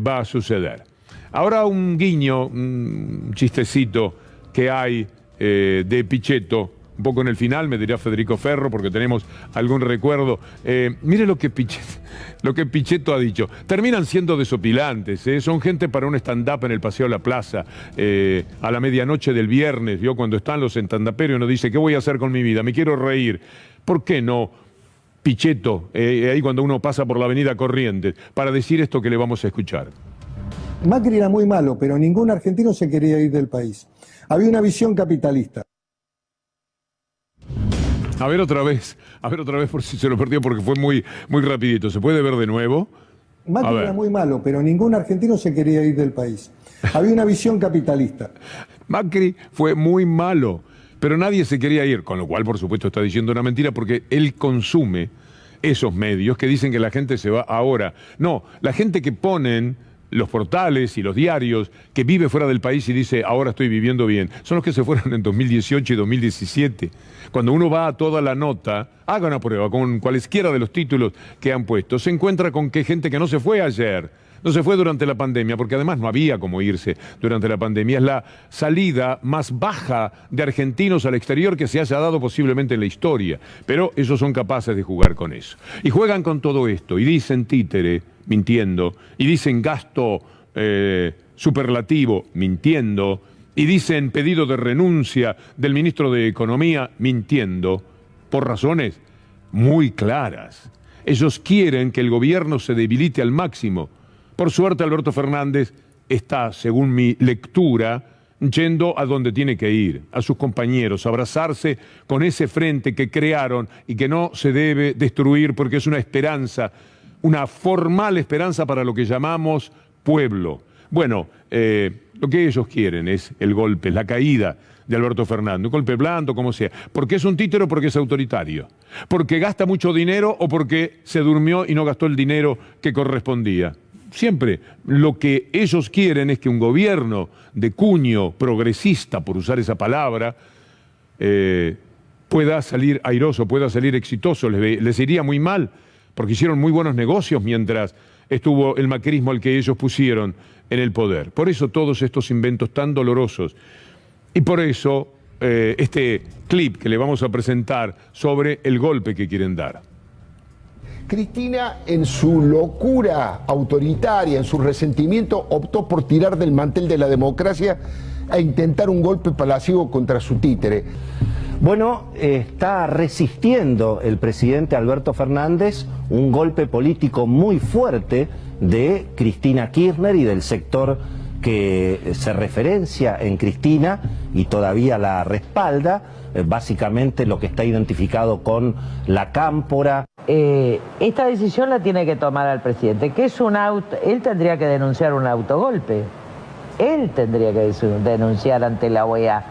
va a suceder. Ahora un guiño, un chistecito que hay de Pichetto, un poco en el final, me dirá Federico Ferro, porque tenemos algún recuerdo. Mire lo que Pichetto ha dicho. Terminan siendo desopilantes, son gente para un stand-up en el Paseo La Plaza, a la medianoche del viernes, ¿vio? Cuando están los stand-uperos y uno dice, ¿qué voy a hacer con mi vida? Me quiero reír. ¿Por qué no Pichetto, ahí cuando uno pasa por la avenida Corrientes, para decir esto que le vamos a escuchar? Macri era muy malo, pero ningún argentino se quería ir del país. Había una visión capitalista. A ver otra vez por si se lo perdió porque fue muy rapidito. ¿Se puede ver de nuevo? Macri era muy malo, pero ningún argentino se quería ir del país. Había una visión capitalista. Macri fue muy malo, pero nadie se quería ir, con lo cual por supuesto está diciendo una mentira porque él consume esos medios que dicen que la gente se va ahora. No, la gente que ponen los portales y los diarios, que vive fuera del país y dice, ahora estoy viviendo bien, son los que se fueron en 2018 y 2017. Cuando uno va a toda la nota, haga una prueba con cualesquiera de los títulos que han puesto, se encuentra con que gente que no se fue ayer, no se fue durante la pandemia, porque además no había cómo irse durante la pandemia. Es la salida más baja de argentinos al exterior que se haya dado posiblemente en la historia. Pero ellos son capaces de jugar con eso. Y juegan con todo esto, y dicen títere, mintiendo, y dicen gasto superlativo, mintiendo, y dicen pedido de renuncia del ministro de Economía, mintiendo por razones muy claras. Ellos quieren que el gobierno se debilite al máximo. Por suerte, Alberto Fernández está, según mi lectura, yendo a donde tiene que ir, a sus compañeros, abrazarse con ese frente que crearon y que no se debe destruir porque es una esperanza, una formal esperanza para lo que llamamos pueblo. Bueno, lo que ellos quieren es el golpe, la caída de Alberto Fernández, un golpe blando, como sea. ¿Porque es un títere o porque es autoritario? ¿Porque gasta mucho dinero o porque se durmió y no gastó el dinero que correspondía? Siempre lo que ellos quieren es que un gobierno de cuño progresista, por usar esa palabra, pueda salir airoso, pueda salir exitoso. Les iría muy mal, porque hicieron muy buenos negocios mientras estuvo el macrismo al que ellos pusieron en el poder. Por eso todos estos inventos tan dolorosos. Y por eso este clip que le vamos a presentar sobre el golpe que quieren dar. Cristina, en su locura autoritaria, en su resentimiento, optó por tirar del mantel de la democracia e intentar un golpe palaciego contra su títere. Bueno, está resistiendo el presidente Alberto Fernández un golpe político muy fuerte de Cristina Kirchner y del sector que se referencia en Cristina y todavía la respalda, básicamente lo que está identificado con la cámpora. Esta decisión la tiene que tomar el presidente, que es él tendría que denunciar un autogolpe, él tendría que denunciar ante la OEA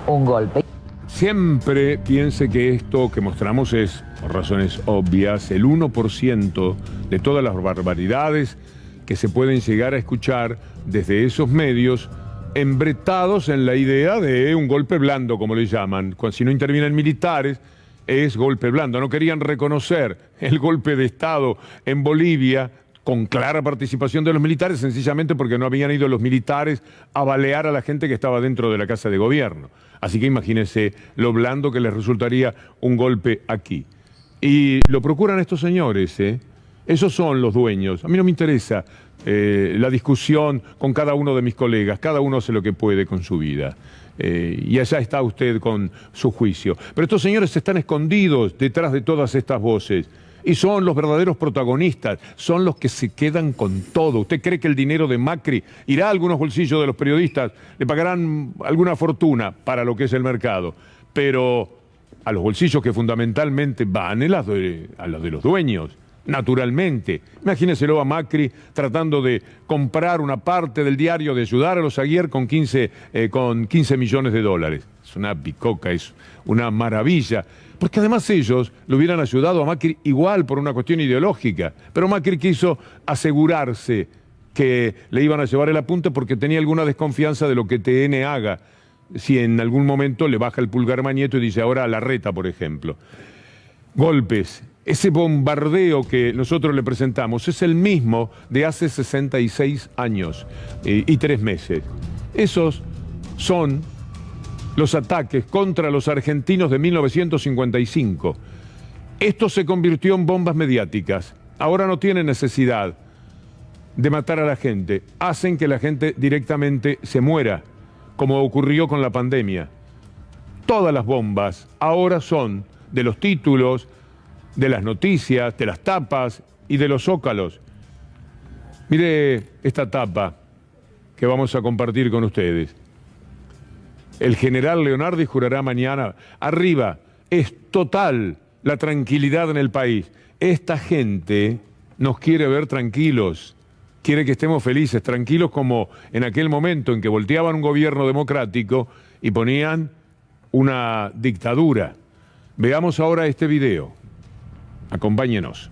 un golpe. Siempre piense que esto que mostramos es, por razones obvias, el 1% de todas las barbaridades que se pueden llegar a escuchar desde esos medios embretados en la idea de un golpe blando, como le llaman. Si no intervienen militares, es golpe blando. No querían reconocer el golpe de Estado en Bolivia con clara participación de los militares, sencillamente porque no habían ido los militares a balear a la gente que estaba dentro de la Casa de Gobierno. Así que imagínense lo blando que les resultaría un golpe aquí. Y lo procuran estos señores, ¿eh? Esos son los dueños. A mí no me interesa la discusión con cada uno de mis colegas. Cada uno hace lo que puede con su vida. Y allá está usted con su juicio. Pero estos señores están escondidos detrás de todas estas voces. Y son los verdaderos protagonistas, son los que se quedan con todo. ¿Usted cree que el dinero de Macri irá a algunos bolsillos de los periodistas? Le pagarán alguna fortuna para lo que es el mercado. Pero a los bolsillos que fundamentalmente van a los de los dueños. Naturalmente. Imagínenselo a Macri tratando de comprar una parte del diario, de ayudar a los Aguirre con 15 millones de dólares. Es una bicoca, es una maravilla. Porque además ellos le hubieran ayudado a Macri igual por una cuestión ideológica. Pero Macri quiso asegurarse que le iban a llevar el apunte porque tenía alguna desconfianza de lo que TN haga. Si en algún momento le baja el pulgar Mañeto y dice ahora a Larreta, por ejemplo. Golpes. Ese bombardeo que nosotros le presentamos es el mismo de hace 66 años y 3 meses. Esos son los ataques contra los argentinos de 1955. Esto se convirtió en bombas mediáticas. Ahora no tienen necesidad de matar a la gente. Hacen que la gente directamente se muera, como ocurrió con la pandemia. Todas las bombas ahora son de los títulos, de las noticias, de las tapas y de los zócalos. Mire esta tapa que vamos a compartir con ustedes. El general Leonardi jurará mañana. Arriba, es total la tranquilidad en el país. Esta gente nos quiere ver tranquilos, quiere que estemos felices, tranquilos como en aquel momento en que volteaban un gobierno democrático y ponían una dictadura. Veamos ahora este video. Acompáñenos.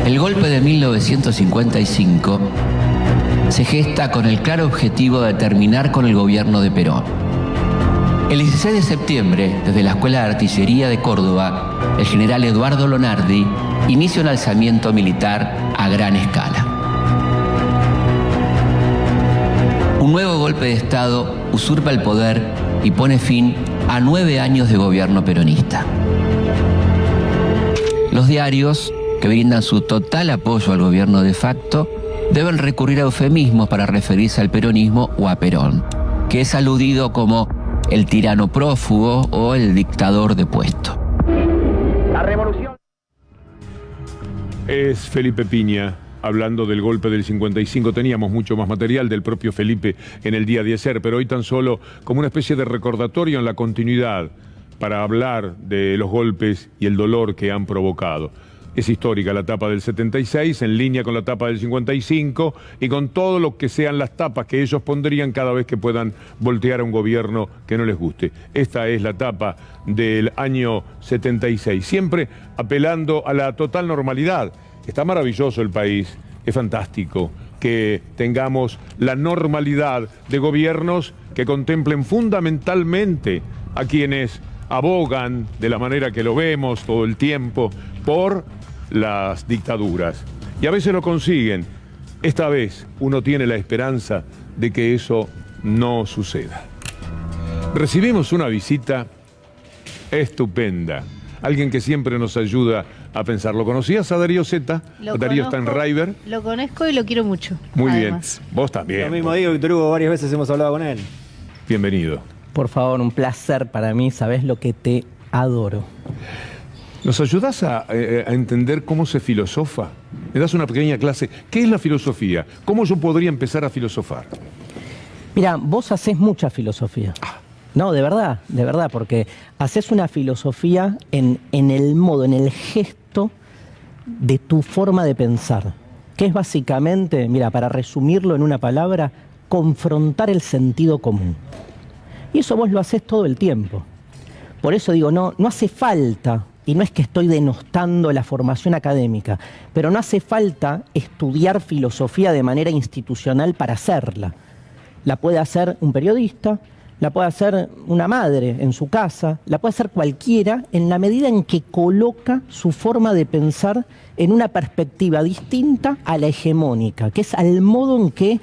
El golpe de 1955 se gesta con el claro objetivo de terminar con el gobierno de Perón. El 16 de septiembre, desde la Escuela de Artillería de Córdoba, el general Eduardo Lonardi inicia un alzamiento militar a gran escala. Un nuevo golpe de Estado usurpa el poder y pone fin a 9 años de gobierno peronista. Los diarios, que brindan su total apoyo al gobierno de facto, deben recurrir a eufemismos para referirse al peronismo o a Perón. que es aludido como el tirano prófugo o el dictador depuesto. La revolución es Felipe Piña. Hablando del golpe del 55, teníamos mucho más material del propio Felipe en el día de ayer, pero hoy tan solo como una especie de recordatorio en la continuidad para hablar de los golpes y el dolor que han provocado. Es histórica la tapa del 76, en línea con la tapa del 55 y con todo lo que sean las tapas que ellos pondrían cada vez que puedan voltear a un gobierno que no les guste. Esta es la tapa del año 76, siempre apelando a la total normalidad. Está maravilloso el país, es fantástico que tengamos la normalidad de gobiernos que contemplen fundamentalmente a quienes abogan, de la manera que lo vemos todo el tiempo, por las dictaduras. Y a veces lo consiguen. Esta vez uno tiene la esperanza de que eso no suceda. Recibimos una visita estupenda. Alguien que siempre nos ayuda a pensar. ¿Lo conocías a Darío Zeta? Darío Stanraiver. Lo conozco y lo quiero mucho. Muy además. bien. Vos también. Lo mismo digo, Víctor Hugo, varias veces hemos hablado con él. Bienvenido. Por favor, un placer para mí. Sabés lo que te adoro. ¿Nos ayudás a entender cómo se filosofa? ¿Me das una pequeña clase? ¿Qué es la filosofía? ¿Cómo yo podría empezar a filosofar? Mira, vos hacés mucha filosofía. No, de verdad, porque haces una filosofía en el modo, en el gesto de tu forma de pensar, que es básicamente, mira, para resumirlo en una palabra, confrontar el sentido común. Y eso vos lo haces todo el tiempo. Por eso digo, no hace falta, y no es que estoy denostando la formación académica, pero no hace falta estudiar filosofía de manera institucional para hacerla. La puede hacer un periodista, la puede hacer una madre en su casa, la puede hacer cualquiera en la medida en que coloca su forma de pensar en una perspectiva distinta a la hegemónica, que es al modo en que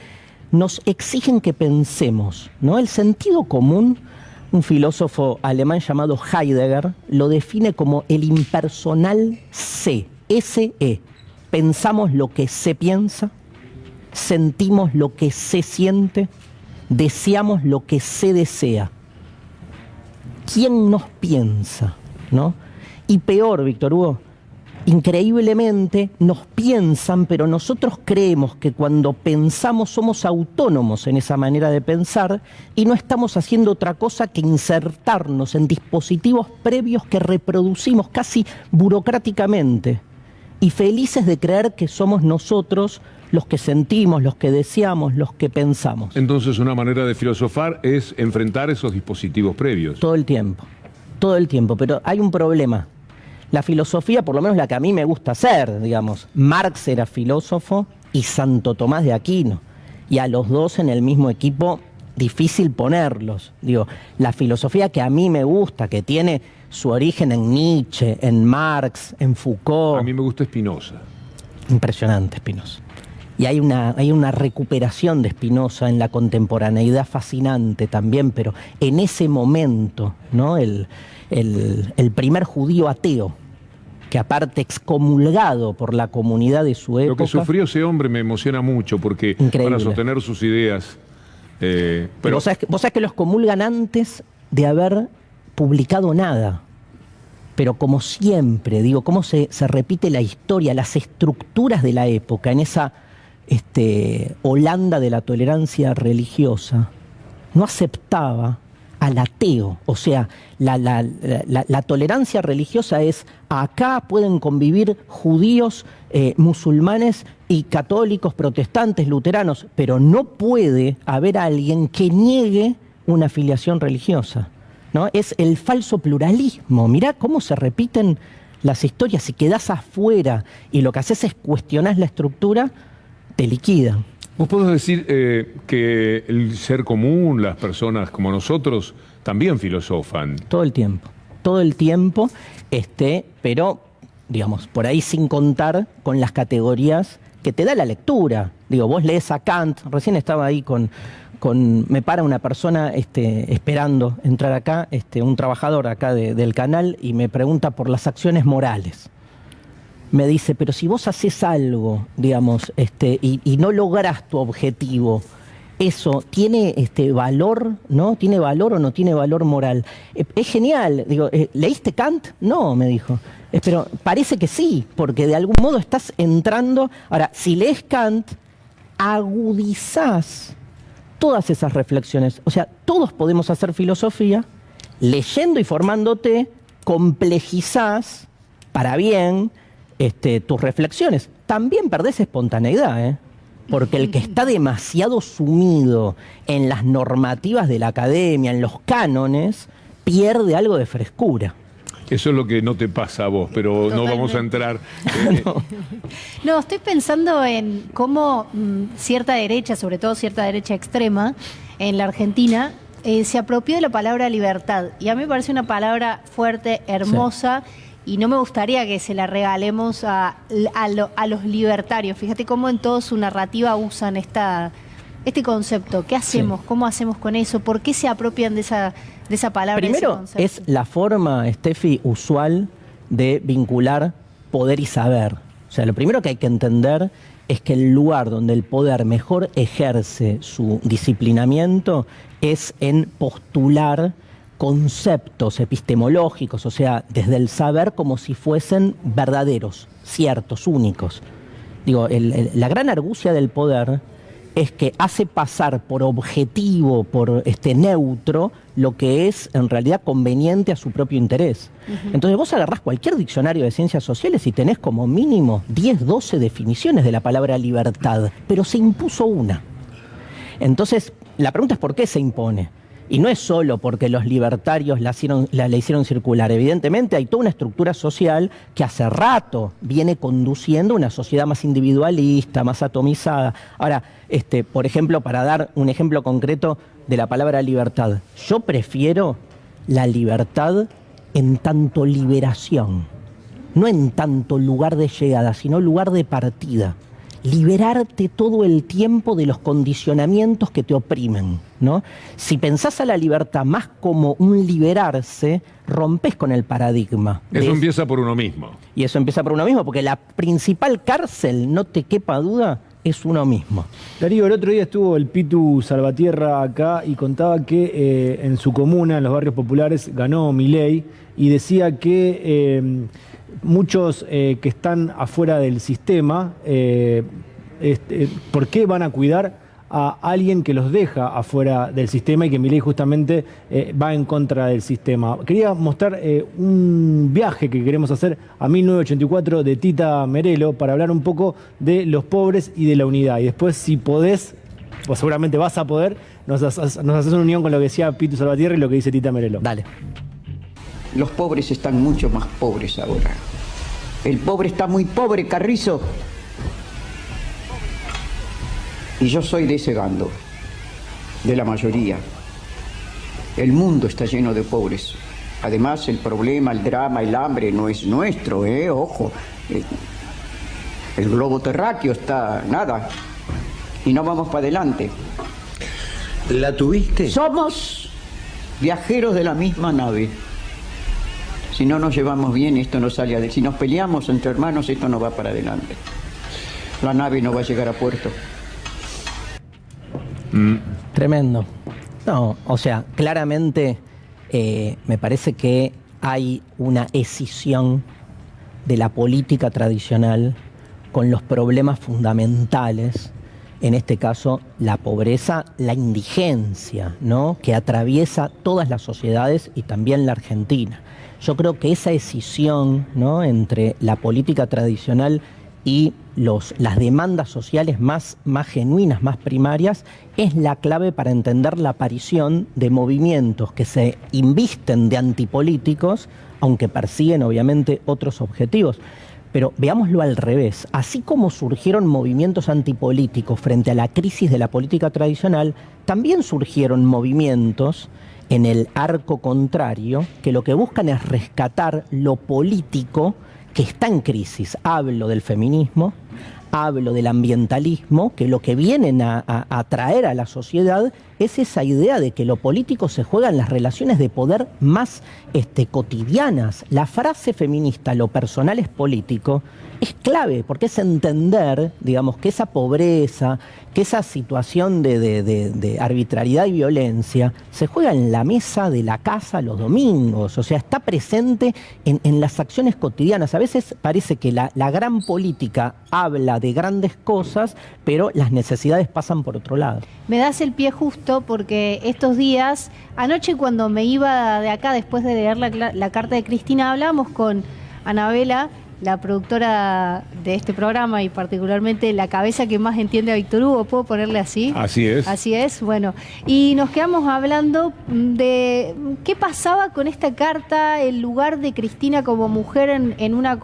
nos exigen que pensemos, ¿no? El sentido común, un filósofo alemán llamado Heidegger lo define como el impersonal se, S-E. Pensamos lo que se piensa, sentimos lo que se siente, deseamos lo que se desea. ¿Quién nos piensa? ¿No? Y peor, Víctor Hugo, increíblemente nos piensan, pero nosotros creemos que cuando pensamos somos autónomos en esa manera de pensar y no estamos haciendo otra cosa que insertarnos en dispositivos previos que reproducimos casi burocráticamente y felices de creer que somos nosotros los que sentimos, los que deseamos, los que pensamos. Entonces, una manera de filosofar es enfrentar esos dispositivos previos. Todo el tiempo, pero hay un problema. La filosofía, por lo menos la que a mí me gusta hacer, digamos, Marx era filósofo y Santo Tomás de Aquino, y a los dos en el mismo equipo, difícil ponerlos. Digo, la filosofía que a mí me gusta, que tiene su origen en Nietzsche, en Marx, en Foucault. A mí me gusta Spinoza. Impresionante Spinoza. Y hay una recuperación de Spinoza en la contemporaneidad fascinante también, pero en ese momento, ¿no? El primer judío ateo, que aparte excomulgado por la comunidad de su época. Lo que sufrió ese hombre me emociona mucho, porque increíble. Para sostener sus ideas. Pero vos sabés que lo excomulgan antes de haber publicado nada. Pero como siempre, digo, cómo se repite la historia, las estructuras de la época, en esa Holanda de la tolerancia religiosa, no aceptaba al ateo. O sea, la tolerancia religiosa es, acá pueden convivir judíos, musulmanes y católicos, protestantes, luteranos, pero no puede haber alguien que niegue una afiliación religiosa, ¿no? Es el falso pluralismo. Mirá cómo se repiten las historias. Si quedás afuera y lo que haces es cuestionar la estructura, te liquidan. ¿Vos podés decir que el ser común, las personas como nosotros, también filosofan? Todo el tiempo, pero, digamos, por ahí sin contar con las categorías que te da la lectura. Digo, vos lees a Kant, recién estaba ahí me para una persona esperando entrar acá, un trabajador acá del canal, y me pregunta por las acciones morales. Me dice, pero si vos haces algo, digamos, y no lográs tu objetivo, eso tiene valor, ¿no? ¿Tiene valor o no tiene valor moral? Es genial. Digo, ¿leíste Kant? No, me dijo. Pero parece que sí, porque de algún modo estás entrando. Ahora, si lees Kant, agudizás todas esas reflexiones. O sea, todos podemos hacer filosofía, leyendo y formándote, complejizás para bien tus reflexiones. También perdés espontaneidad, ¿eh? Porque el que está demasiado sumido en las normativas de la academia, en los cánones, pierde algo de frescura. Eso es lo que no te pasa a vos, pero no vamos a entrar. No, estoy pensando en cómo cierta derecha, sobre todo cierta derecha extrema, en la Argentina, se apropió de la palabra libertad. Y a mí me parece una palabra fuerte, hermosa, sí. Y no me gustaría que se la regalemos a los libertarios. Fíjate cómo en toda su narrativa usan este concepto. ¿Qué hacemos? Sí. ¿Cómo hacemos con eso? ¿Por qué se apropian de esa palabra? Primero, es la forma, Steffi, usual de vincular poder y saber. O sea, lo primero que hay que entender es que el lugar donde el poder mejor ejerce su disciplinamiento es en postular conceptos epistemológicos, o sea, desde el saber como si fuesen verdaderos, ciertos, únicos. Digo, la gran argucia del poder es que hace pasar por objetivo, por neutro, lo que es en realidad conveniente a su propio interés. Entonces vos agarrás cualquier diccionario de ciencias sociales y tenés como mínimo 10, 12 definiciones de la palabra libertad, pero se impuso una. Entonces, la pregunta es ¿por qué se impone? Y no es solo porque los libertarios la hicieron circular. Evidentemente hay toda una estructura social que hace rato viene conduciendo una sociedad más individualista, más atomizada. Ahora, por ejemplo, para dar un ejemplo concreto de la palabra libertad, yo prefiero la libertad en tanto liberación, no en tanto lugar de llegada, sino lugar de partida. Liberarte todo el tiempo de los condicionamientos que te oprimen, ¿no? Si pensás a la libertad más como un liberarse, rompes con el paradigma. Eso empieza por uno mismo. Y eso empieza por uno mismo, porque la principal cárcel, no te quepa duda, es uno mismo. Darío, el otro día estuvo el Pitu Salvatierra acá y contaba que en su comuna, en los barrios populares, ganó Milei y decía que muchos que están afuera del sistema, ¿por qué van a cuidar a alguien que los deja afuera del sistema y que Milei justamente va en contra del sistema? Quería mostrar un viaje que queremos hacer a 1984 de Tita Merelo para hablar un poco de los pobres y de la unidad. Y después, si podés, pues seguramente vas a poder, nos haces una unión con lo que decía Pitu Salvatierra y lo que dice Tita Merelo. Dale. Los pobres están mucho más pobres ahora. El pobre está muy pobre, Carrizo. Y yo soy de ese bando, de la mayoría. El mundo está lleno de pobres. Además, el problema, el drama, el hambre no es nuestro, ojo. El globo terráqueo está nada. Y no vamos para adelante. ¿La tuviste? Somos viajeros de la misma nave. Si no nos llevamos bien, esto no sale adelante. Si nos peleamos entre hermanos, esto no va para adelante. La nave no va a llegar a puerto. Tremendo. No, o sea, claramente me parece que hay una escisión de la política tradicional con los problemas fundamentales, en este caso la pobreza, la indigencia, ¿no? Que atraviesa todas las sociedades y también la Argentina. Yo creo que esa escisión, ¿no?, entre la política tradicional y las demandas sociales más genuinas, más primarias, es la clave para entender la aparición de movimientos que se invisten de antipolíticos, aunque persiguen obviamente otros objetivos. Pero veámoslo al revés. Así como surgieron movimientos antipolíticos frente a la crisis de la política tradicional, también surgieron movimientos en el arco contrario que lo que buscan es rescatar lo político que está en crisis. Hablo del feminismo, hablo del ambientalismo, que lo que vienen a traer a la sociedad es esa idea de que lo político se juega en las relaciones de poder más cotidianas. La frase feminista, lo personal es político, es clave, porque es entender, digamos, que esa pobreza, que esa situación de arbitrariedad y violencia se juega en la mesa de la casa los domingos, o sea, está presente en las acciones cotidianas. A veces parece que la gran política habla de grandes cosas, pero las necesidades pasan por otro lado. Me das el pie justo porque estos días, anoche cuando me iba de acá después de leer la carta de Cristina, hablábamos con Anabela, la productora de este programa y particularmente la cabeza que más entiende a Víctor Hugo, ¿puedo ponerle así? Así es. Así es, bueno. Y nos quedamos hablando de qué pasaba con esta carta, el lugar de Cristina como mujer en una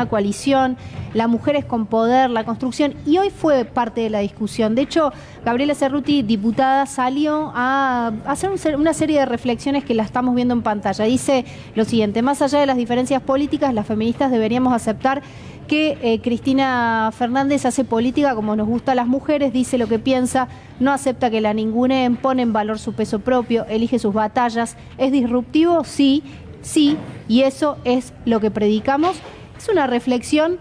coalición, las mujeres con poder, la construcción, y hoy fue parte de la discusión. De hecho, Gabriela Cerruti, diputada, salió a hacer una serie de reflexiones que la estamos viendo en pantalla. Dice lo siguiente: más allá de las diferencias políticas, las feministas deberíamos aceptar que Cristina Fernández hace política como nos gusta a las mujeres, dice lo que piensa, no acepta que la ninguneen, pone en valor su peso propio, elige sus batallas. ¿Es disruptivo? Sí, sí, y eso es lo que predicamos. Es una reflexión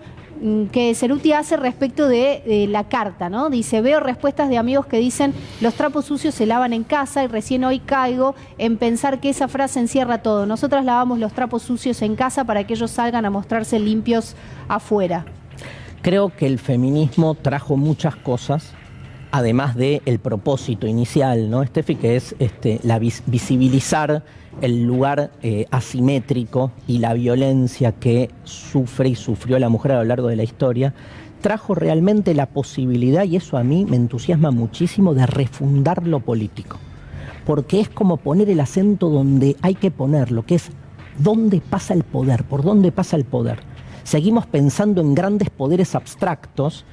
que Cerruti hace respecto de la carta, ¿no? Dice, veo respuestas de amigos que dicen los trapos sucios se lavan en casa y recién hoy caigo en pensar que esa frase encierra todo. Nosotras lavamos los trapos sucios en casa para que ellos salgan a mostrarse limpios afuera. Creo que el feminismo trajo muchas cosas, además del propósito inicial, ¿no, Estefi? Que es visibilizar el lugar asimétrico y la violencia que sufre y sufrió la mujer a lo largo de la historia. Trajo realmente la posibilidad, y eso a mí me entusiasma muchísimo, de refundar lo político. Porque es como poner el acento donde hay que ponerlo, que es dónde pasa el poder, por dónde pasa el poder. Seguimos pensando en grandes poderes abstractos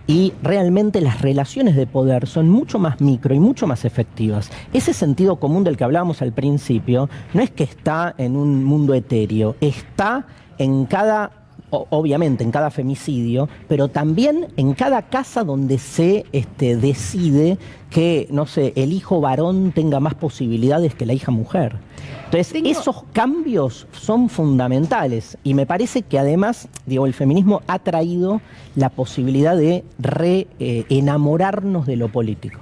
y realmente las relaciones de poder son mucho más micro y mucho más efectivas. Ese sentido común del que hablábamos al principio no es que está en un mundo etéreo, está en cada, obviamente en cada femicidio, pero también en cada casa donde se decide que, no sé, el hijo varón tenga más posibilidades que la hija mujer. Entonces, esos cambios son fundamentales y me parece que además, digo, el feminismo ha traído la posibilidad de enamorarnos de lo político.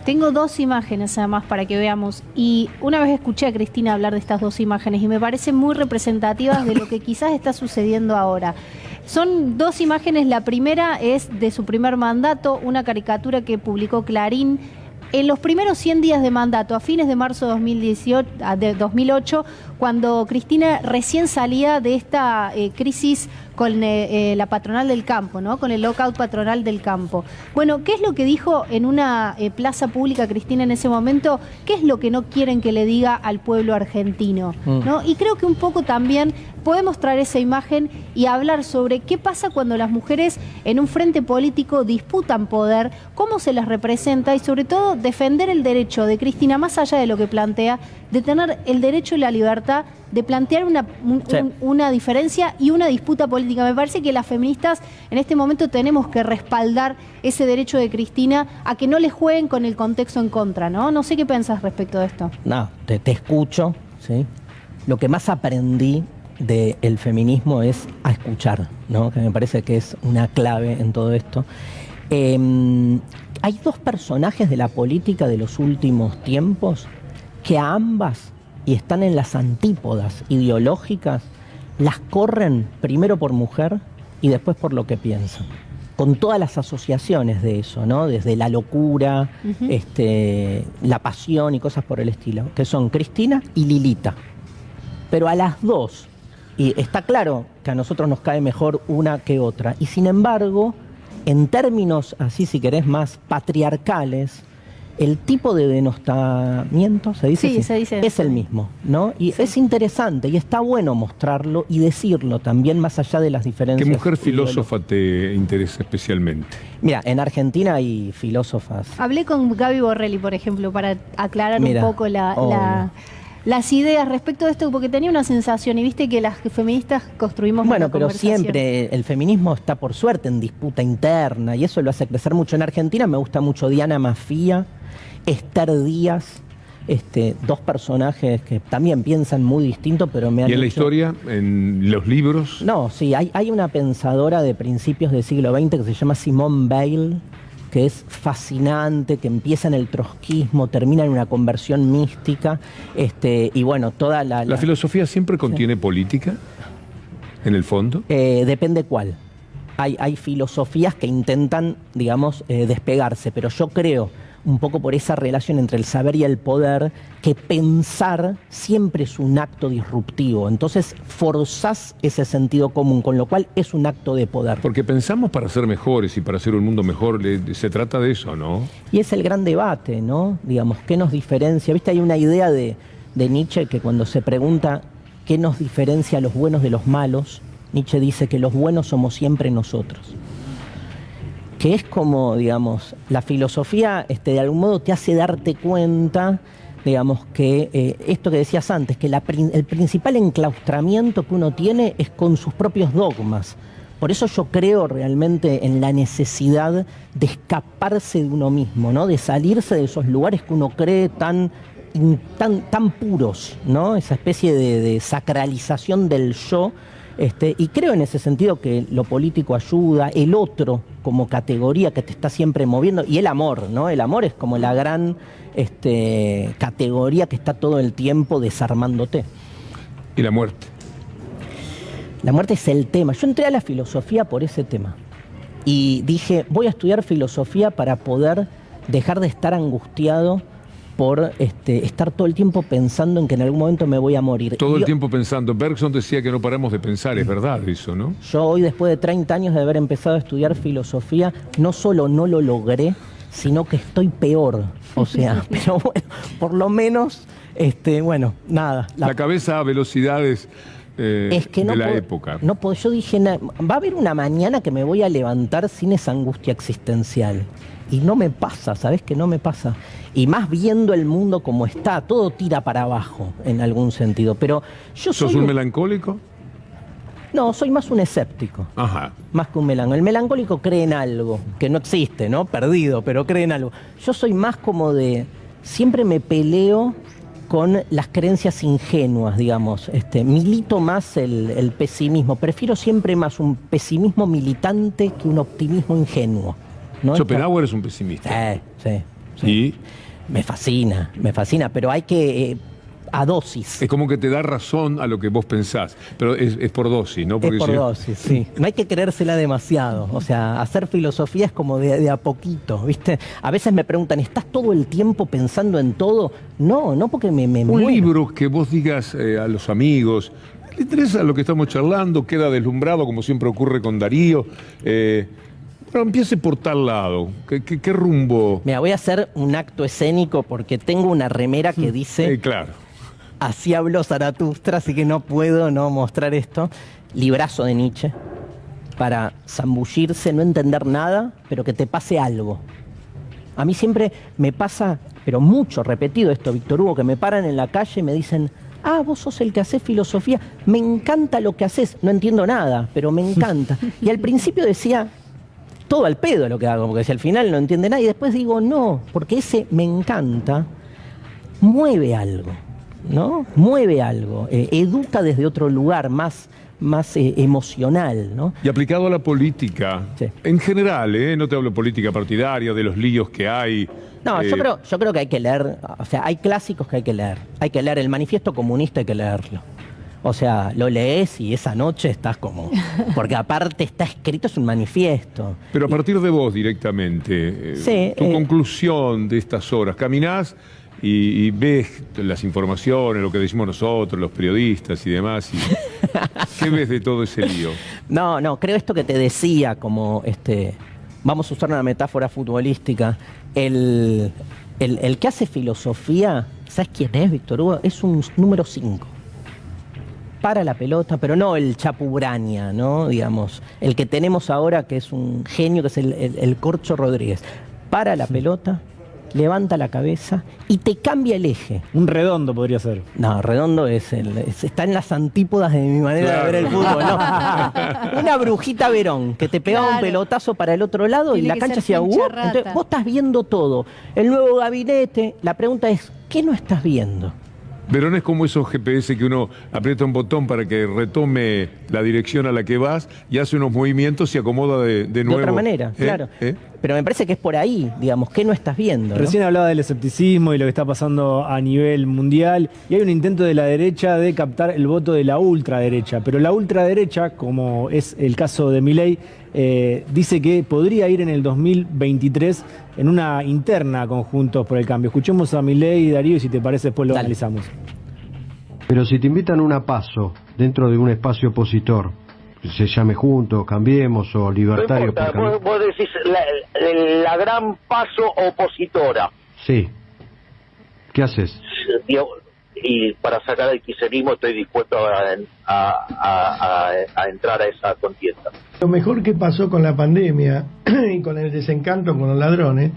Tengo dos imágenes además para que veamos, y una vez escuché a Cristina hablar de estas dos imágenes y me parecen muy representativas de lo que quizás está sucediendo ahora. Son dos imágenes, la primera es de su primer mandato, una caricatura que publicó Clarín en los primeros 100 días de mandato, a fines de marzo de 2008, cuando Cristina recién salía de esta crisis con la patronal del campo, ¿no? Con el lockout patronal del campo. Bueno, ¿qué es lo que dijo en una plaza pública Cristina en ese momento? ¿Qué es lo que no quieren que le diga al pueblo argentino? ¿No? Y creo que un poco también podemos traer esa imagen y hablar sobre qué pasa cuando las mujeres en un frente político disputan poder, cómo se las representa y sobre todo defender el derecho de Cristina, más allá de lo que plantea, de tener el derecho y la libertad de plantear una diferencia y una disputa política. Me parece que las feministas en este momento tenemos que respaldar ese derecho de Cristina a que no le jueguen con el contexto en contra, ¿no? No sé qué pensás respecto de esto. No, te escucho, ¿sí? Lo que más aprendí del feminismo es a escuchar, ¿no? Que me parece que es una clave en todo esto. Hay dos personajes de la política de los últimos tiempos que a ambas, y están en las antípodas ideológicas, las corren primero por mujer y después por lo que piensan. Con todas las asociaciones de eso, ¿no? Desde la locura, la pasión y cosas por el estilo, que son Cristina y Lilita. Pero a las dos, y está claro que a nosotros nos cae mejor una que otra, y sin embargo, en términos así, si querés, más patriarcales, el tipo de denostamiento, ¿se dice? Sí, se dice. Es el mismo, ¿no? Y sí, es interesante y está bueno mostrarlo y decirlo también más allá de las diferencias. ¿Qué mujer filósofa te interesa especialmente? Mira, en Argentina hay filósofas. Hablé con Gaby Borrelli, por ejemplo, para aclarar un poco las ideas respecto de esto, porque tenía una sensación, y viste que las feministas construimos bueno, una pero conversación. siempre el feminismo está por suerte en disputa interna y eso lo hace crecer mucho. En Argentina me gusta mucho Diana Mafía, Esther Díaz, dos personajes que también piensan muy distinto, pero me han ¿Y en la hecho... historia, en los libros? No, sí, hay una pensadora de principios del siglo XX que se llama Simone Weil, que es fascinante, que empieza en el trotskismo, termina en una conversión mística, y bueno, toda ¿La filosofía siempre contiene política, en el fondo? Depende cuál. Hay filosofías que intentan, digamos, despegarse, pero yo creo, un poco por esa relación entre el saber y el poder, que pensar siempre es un acto disruptivo. Entonces forzás ese sentido común, con lo cual es un acto de poder. Porque pensamos para ser mejores y para hacer un mundo mejor, se trata de eso, ¿no? Y es el gran debate, ¿no? Digamos, ¿qué nos diferencia? ¿Viste? Hay una idea de Nietzsche que cuando se pregunta qué nos diferencia a los buenos de los malos, Nietzsche dice que los buenos somos siempre nosotros. Que es como, digamos, la filosofía de algún modo te hace darte cuenta, digamos, que esto que decías antes, que el principal enclaustramiento que uno tiene es con sus propios dogmas. Por eso yo creo realmente en la necesidad de escaparse de uno mismo, ¿no? De salirse de esos lugares que uno cree tan puros, ¿no? Esa especie de sacralización del yo. Y creo en ese sentido que lo político ayuda, el otro como categoría que te está siempre moviendo, y el amor, ¿no? El amor es como la gran categoría que está todo el tiempo desarmándote. ¿Y la muerte? La muerte es el tema. Yo entré a la filosofía por ese tema. Y dije, voy a estudiar filosofía para poder dejar de estar angustiado por estar todo el tiempo pensando en que en algún momento me voy a morir. Todo el tiempo pensando. Bergson decía que no paramos de pensar, es verdad eso, ¿no? Yo hoy, después de 30 años de haber empezado a estudiar filosofía, no solo no lo logré, sino que estoy peor. O sea, pero bueno, por lo menos, bueno, nada. La cabeza a velocidades es que no de la puedo, época. No puedo, yo dije, va a haber una mañana que me voy a levantar sin esa angustia existencial. Y no me pasa, ¿sabés que no me pasa? Y más viendo el mundo como está, todo tira para abajo en algún sentido. Pero yo ¿Sos un melancólico? No, soy más un escéptico. Ajá. Más que un melancólico. El melancólico cree en algo, que no existe, ¿no? Perdido, pero cree en algo. Yo soy más como de... Siempre me peleo con las creencias ingenuas, digamos. Milito más el pesimismo. Prefiero siempre más un pesimismo militante que un optimismo ingenuo, ¿no? Schopenhauer es un pesimista. Sí. ¿Y? Me fascina, pero hay que... a dosis. Es como que te da razón a lo que vos pensás, pero es por dosis, ¿no? Porque es por dosis, sí. No hay que creérsela demasiado. O sea, hacer filosofía es como de a poquito, ¿viste? A veces me preguntan, ¿estás todo el tiempo pensando en todo? No porque me Un muero. libro que vos digas a los amigos, ¿le interesa lo que estamos charlando? Queda deslumbrado, como siempre ocurre con Darío. Pero empiece por tal lado. ¿Qué rumbo? Mira, voy a hacer un acto escénico porque tengo una remera que dice... claro. Así habló Zaratustra, así que no puedo no mostrar esto. Librazo de Nietzsche, para zambullirse, no entender nada, pero que te pase algo. A mí siempre me pasa, pero mucho repetido esto, Víctor Hugo, que me paran en la calle y me dicen, vos sos el que haces filosofía, me encanta lo que haces, no entiendo nada, pero me encanta. Y al principio decía, todo al pedo lo que hago, porque si al final no entiende nada, y después digo, no, porque ese me encanta mueve algo. ¿No? Mueve algo, educa desde otro lugar, más emocional, ¿no? Y aplicado a la política, en general, no te hablo de política partidaria, de los líos que hay. No, yo creo que hay que leer, o sea, hay clásicos que hay que leer. Hay que leer el Manifiesto Comunista, hay que leerlo. O sea, lo lees y esa noche estás como... Porque aparte está escrito, es un manifiesto. Pero a partir de vos directamente, tu conclusión de estas horas, caminás y ves las informaciones, lo que decimos nosotros, los periodistas y demás, y ¿qué ves de todo ese lío? No, creo esto que te decía, como vamos a usar una metáfora futbolística, el que hace filosofía, ¿sabes quién es, Víctor Hugo? Es un número 5. Para la pelota, pero no el Chapu Braña, ¿no? Digamos, el que tenemos ahora, que es un genio, que es el Corcho Rodríguez. Para la pelota, levanta la cabeza y te cambia el eje. Un redondo podría ser. No, redondo está en las antípodas de mi manera de ver el fútbol. No. Una brujita Verón que te pegaba un pelotazo para el otro lado Tiene y la que cancha ser hacía entonces vos estás viendo todo. El nuevo gabinete, la pregunta es, ¿qué no estás viendo? Verón es como esos GPS que uno aprieta un botón para que retome la dirección a la que vas y hace unos movimientos y se acomoda de nuevo. De otra manera, claro. Pero me parece que es por ahí, digamos, ¿qué no estás viendo? Recién hablaba del escepticismo y lo que está pasando a nivel mundial, y hay un intento de la derecha de captar el voto de la ultraderecha, pero la ultraderecha, como es el caso de Milei, dice que podría ir en el 2023 en una interna con Juntos por el Cambio. Escuchemos a Milei y Darío y si te parece después lo analizamos. Pero si te invitan a una PASO dentro de un espacio opositor, se llame Juntos, Cambiemos o Libertario. No importa, vos decís la gran PASO opositora. Sí. ¿Qué haces? Y para sacar el kirchnerismo estoy dispuesto a entrar a esa contienda. Lo mejor que pasó con la pandemia y con el desencanto con los ladrones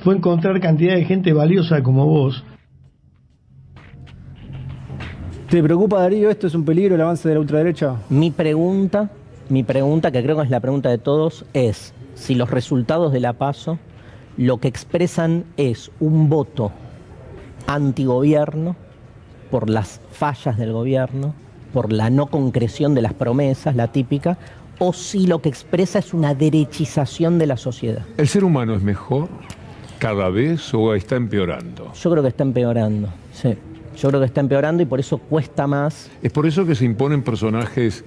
fue encontrar cantidad de gente valiosa como vos. ¿Te preocupa, Darío, esto es un peligro, el avance de la ultraderecha? Mi pregunta, que creo que es la pregunta de todos, es si los resultados de la PASO lo que expresan es un voto antigobierno por las fallas del gobierno, por la no concreción de las promesas, la típica, o si lo que expresa es una derechización de la sociedad. ¿El ser humano es mejor cada vez o está empeorando? Yo creo que está empeorando, sí. Yo creo que está empeorando y por eso cuesta más. ¿Es por eso que se imponen personajes,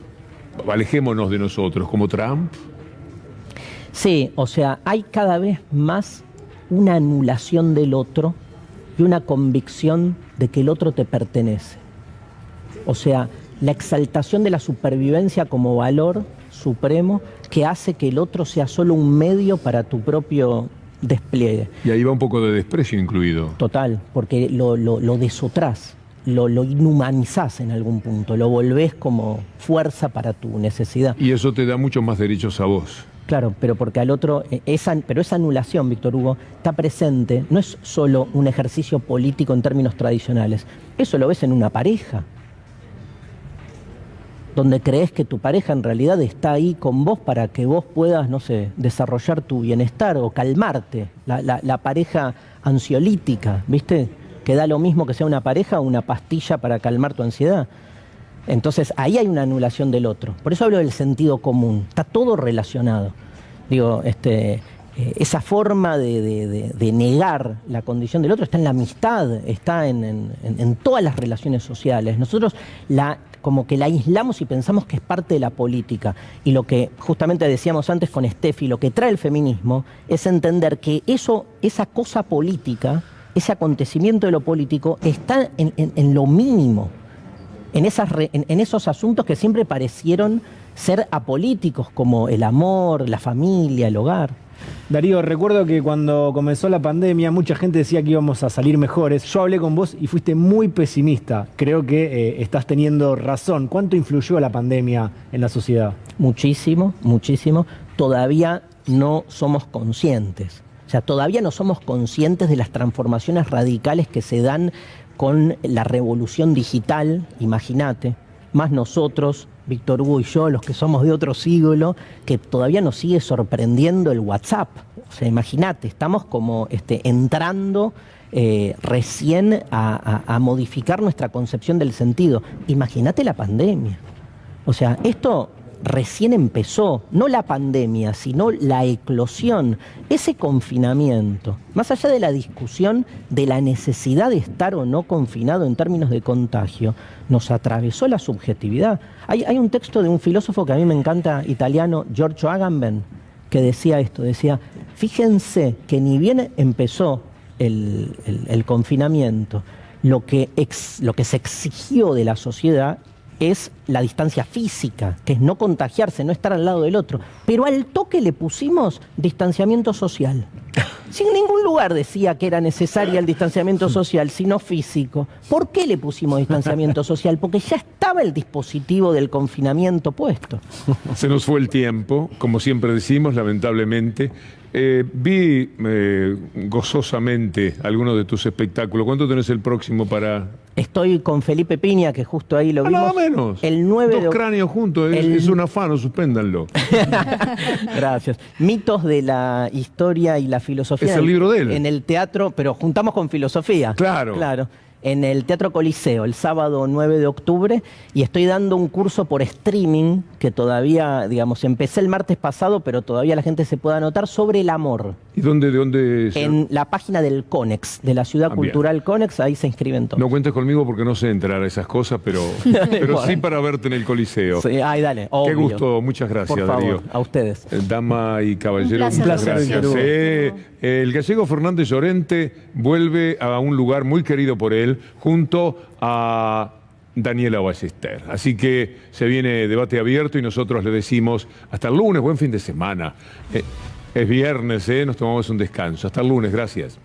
alejémonos de nosotros, como Trump? Sí, o sea, hay cada vez más una anulación del otro y una convicción de que el otro te pertenece. O sea, la exaltación de la supervivencia como valor supremo que hace que el otro sea solo un medio para tu propio despliegue. Y ahí va un poco de desprecio incluido. Total, porque lo desotrás, lo inhumanizás en algún punto, lo volvés como fuerza para tu necesidad. Y eso te da muchos más derechos a vos. Claro, pero porque al otro, pero esa anulación, Víctor Hugo, está presente, no es solo un ejercicio político en términos tradicionales, eso lo ves en una pareja, donde crees que tu pareja en realidad está ahí con vos para que vos puedas, no sé, desarrollar tu bienestar o calmarte, la pareja ansiolítica, ¿viste? Que da lo mismo que sea una pareja o una pastilla para calmar tu ansiedad. Entonces ahí hay una anulación del otro. Por eso hablo del sentido común. Está todo relacionado. Digo, esa forma de negar la condición del otro está en la amistad, está en todas las relaciones sociales. Nosotros como que la aislamos y pensamos que es parte de la política. Y lo que justamente decíamos antes con Steffi, lo que trae el feminismo es entender que esa cosa política, ese acontecimiento de lo político, está en lo mínimo. En esos asuntos que siempre parecieron ser apolíticos, como el amor, la familia, el hogar. Darío, recuerdo que cuando comenzó la pandemia mucha gente decía que íbamos a salir mejores. Yo hablé con vos y fuiste muy pesimista. Creo que estás teniendo razón. ¿Cuánto influyó la pandemia en la sociedad? Muchísimo, muchísimo. Todavía no somos conscientes. O sea, todavía no somos conscientes de las transformaciones radicales que se dan con la revolución digital, imagínate, más nosotros, Víctor Hugo y yo, los que somos de otro siglo, que todavía nos sigue sorprendiendo el WhatsApp. O sea, imagínate, estamos como entrando recién a modificar nuestra concepción del sentido. Imagínate la pandemia. O sea, esto recién empezó, no la pandemia, sino la eclosión, ese confinamiento, más allá de la discusión de la necesidad de estar o no confinado en términos de contagio, nos atravesó la subjetividad. Hay un texto de un filósofo que a mí me encanta, italiano, Giorgio Agamben, que decía esto, decía, fíjense que ni bien empezó el confinamiento, lo que se exigió de la sociedad es la distancia física, que es no contagiarse, no estar al lado del otro. Pero al toque le pusimos distanciamiento social. Sin ningún lugar decía que era necesario el distanciamiento social, sino físico. ¿Por qué le pusimos distanciamiento social? Porque ya estaba el dispositivo del confinamiento puesto. Se nos fue el tiempo, como siempre decimos, lamentablemente. Vi gozosamente algunos de tus espectáculos. ¿Cuánto tenés el próximo para...? Estoy con Felipe Piña, que justo ahí lo vimos. Nada menos. El 9 Dos cráneos juntos, es un afano, suspéndanlo. Gracias. Mitos de la historia y la filosofía. Es el libro de él. En el teatro, pero juntamos con filosofía. Claro. Claro. En el Teatro Coliseo, el sábado 9 de octubre, y estoy dando un curso por streaming, que todavía, digamos, empecé el martes pasado, pero todavía la gente se puede anotar, sobre el amor. ¿Y de dónde? En la página del CONEX, de la Ciudad Cultural CONEX, ahí se inscriben todos. No cuentes conmigo porque no sé entrar a esas cosas, pero Bueno. sí para verte en el Coliseo. Sí, ay, dale, Qué obvio. gusto, muchas gracias, Por favor, Darío. a ustedes. Dama y caballero, Un placer. muchas gracias. Un placer, El gallego Fernández Llorente vuelve a un lugar muy querido por él, junto a Daniela Ballester. Así que se viene debate abierto y nosotros le decimos hasta el lunes, buen fin de semana. Es viernes, nos tomamos un descanso. Hasta el lunes, gracias.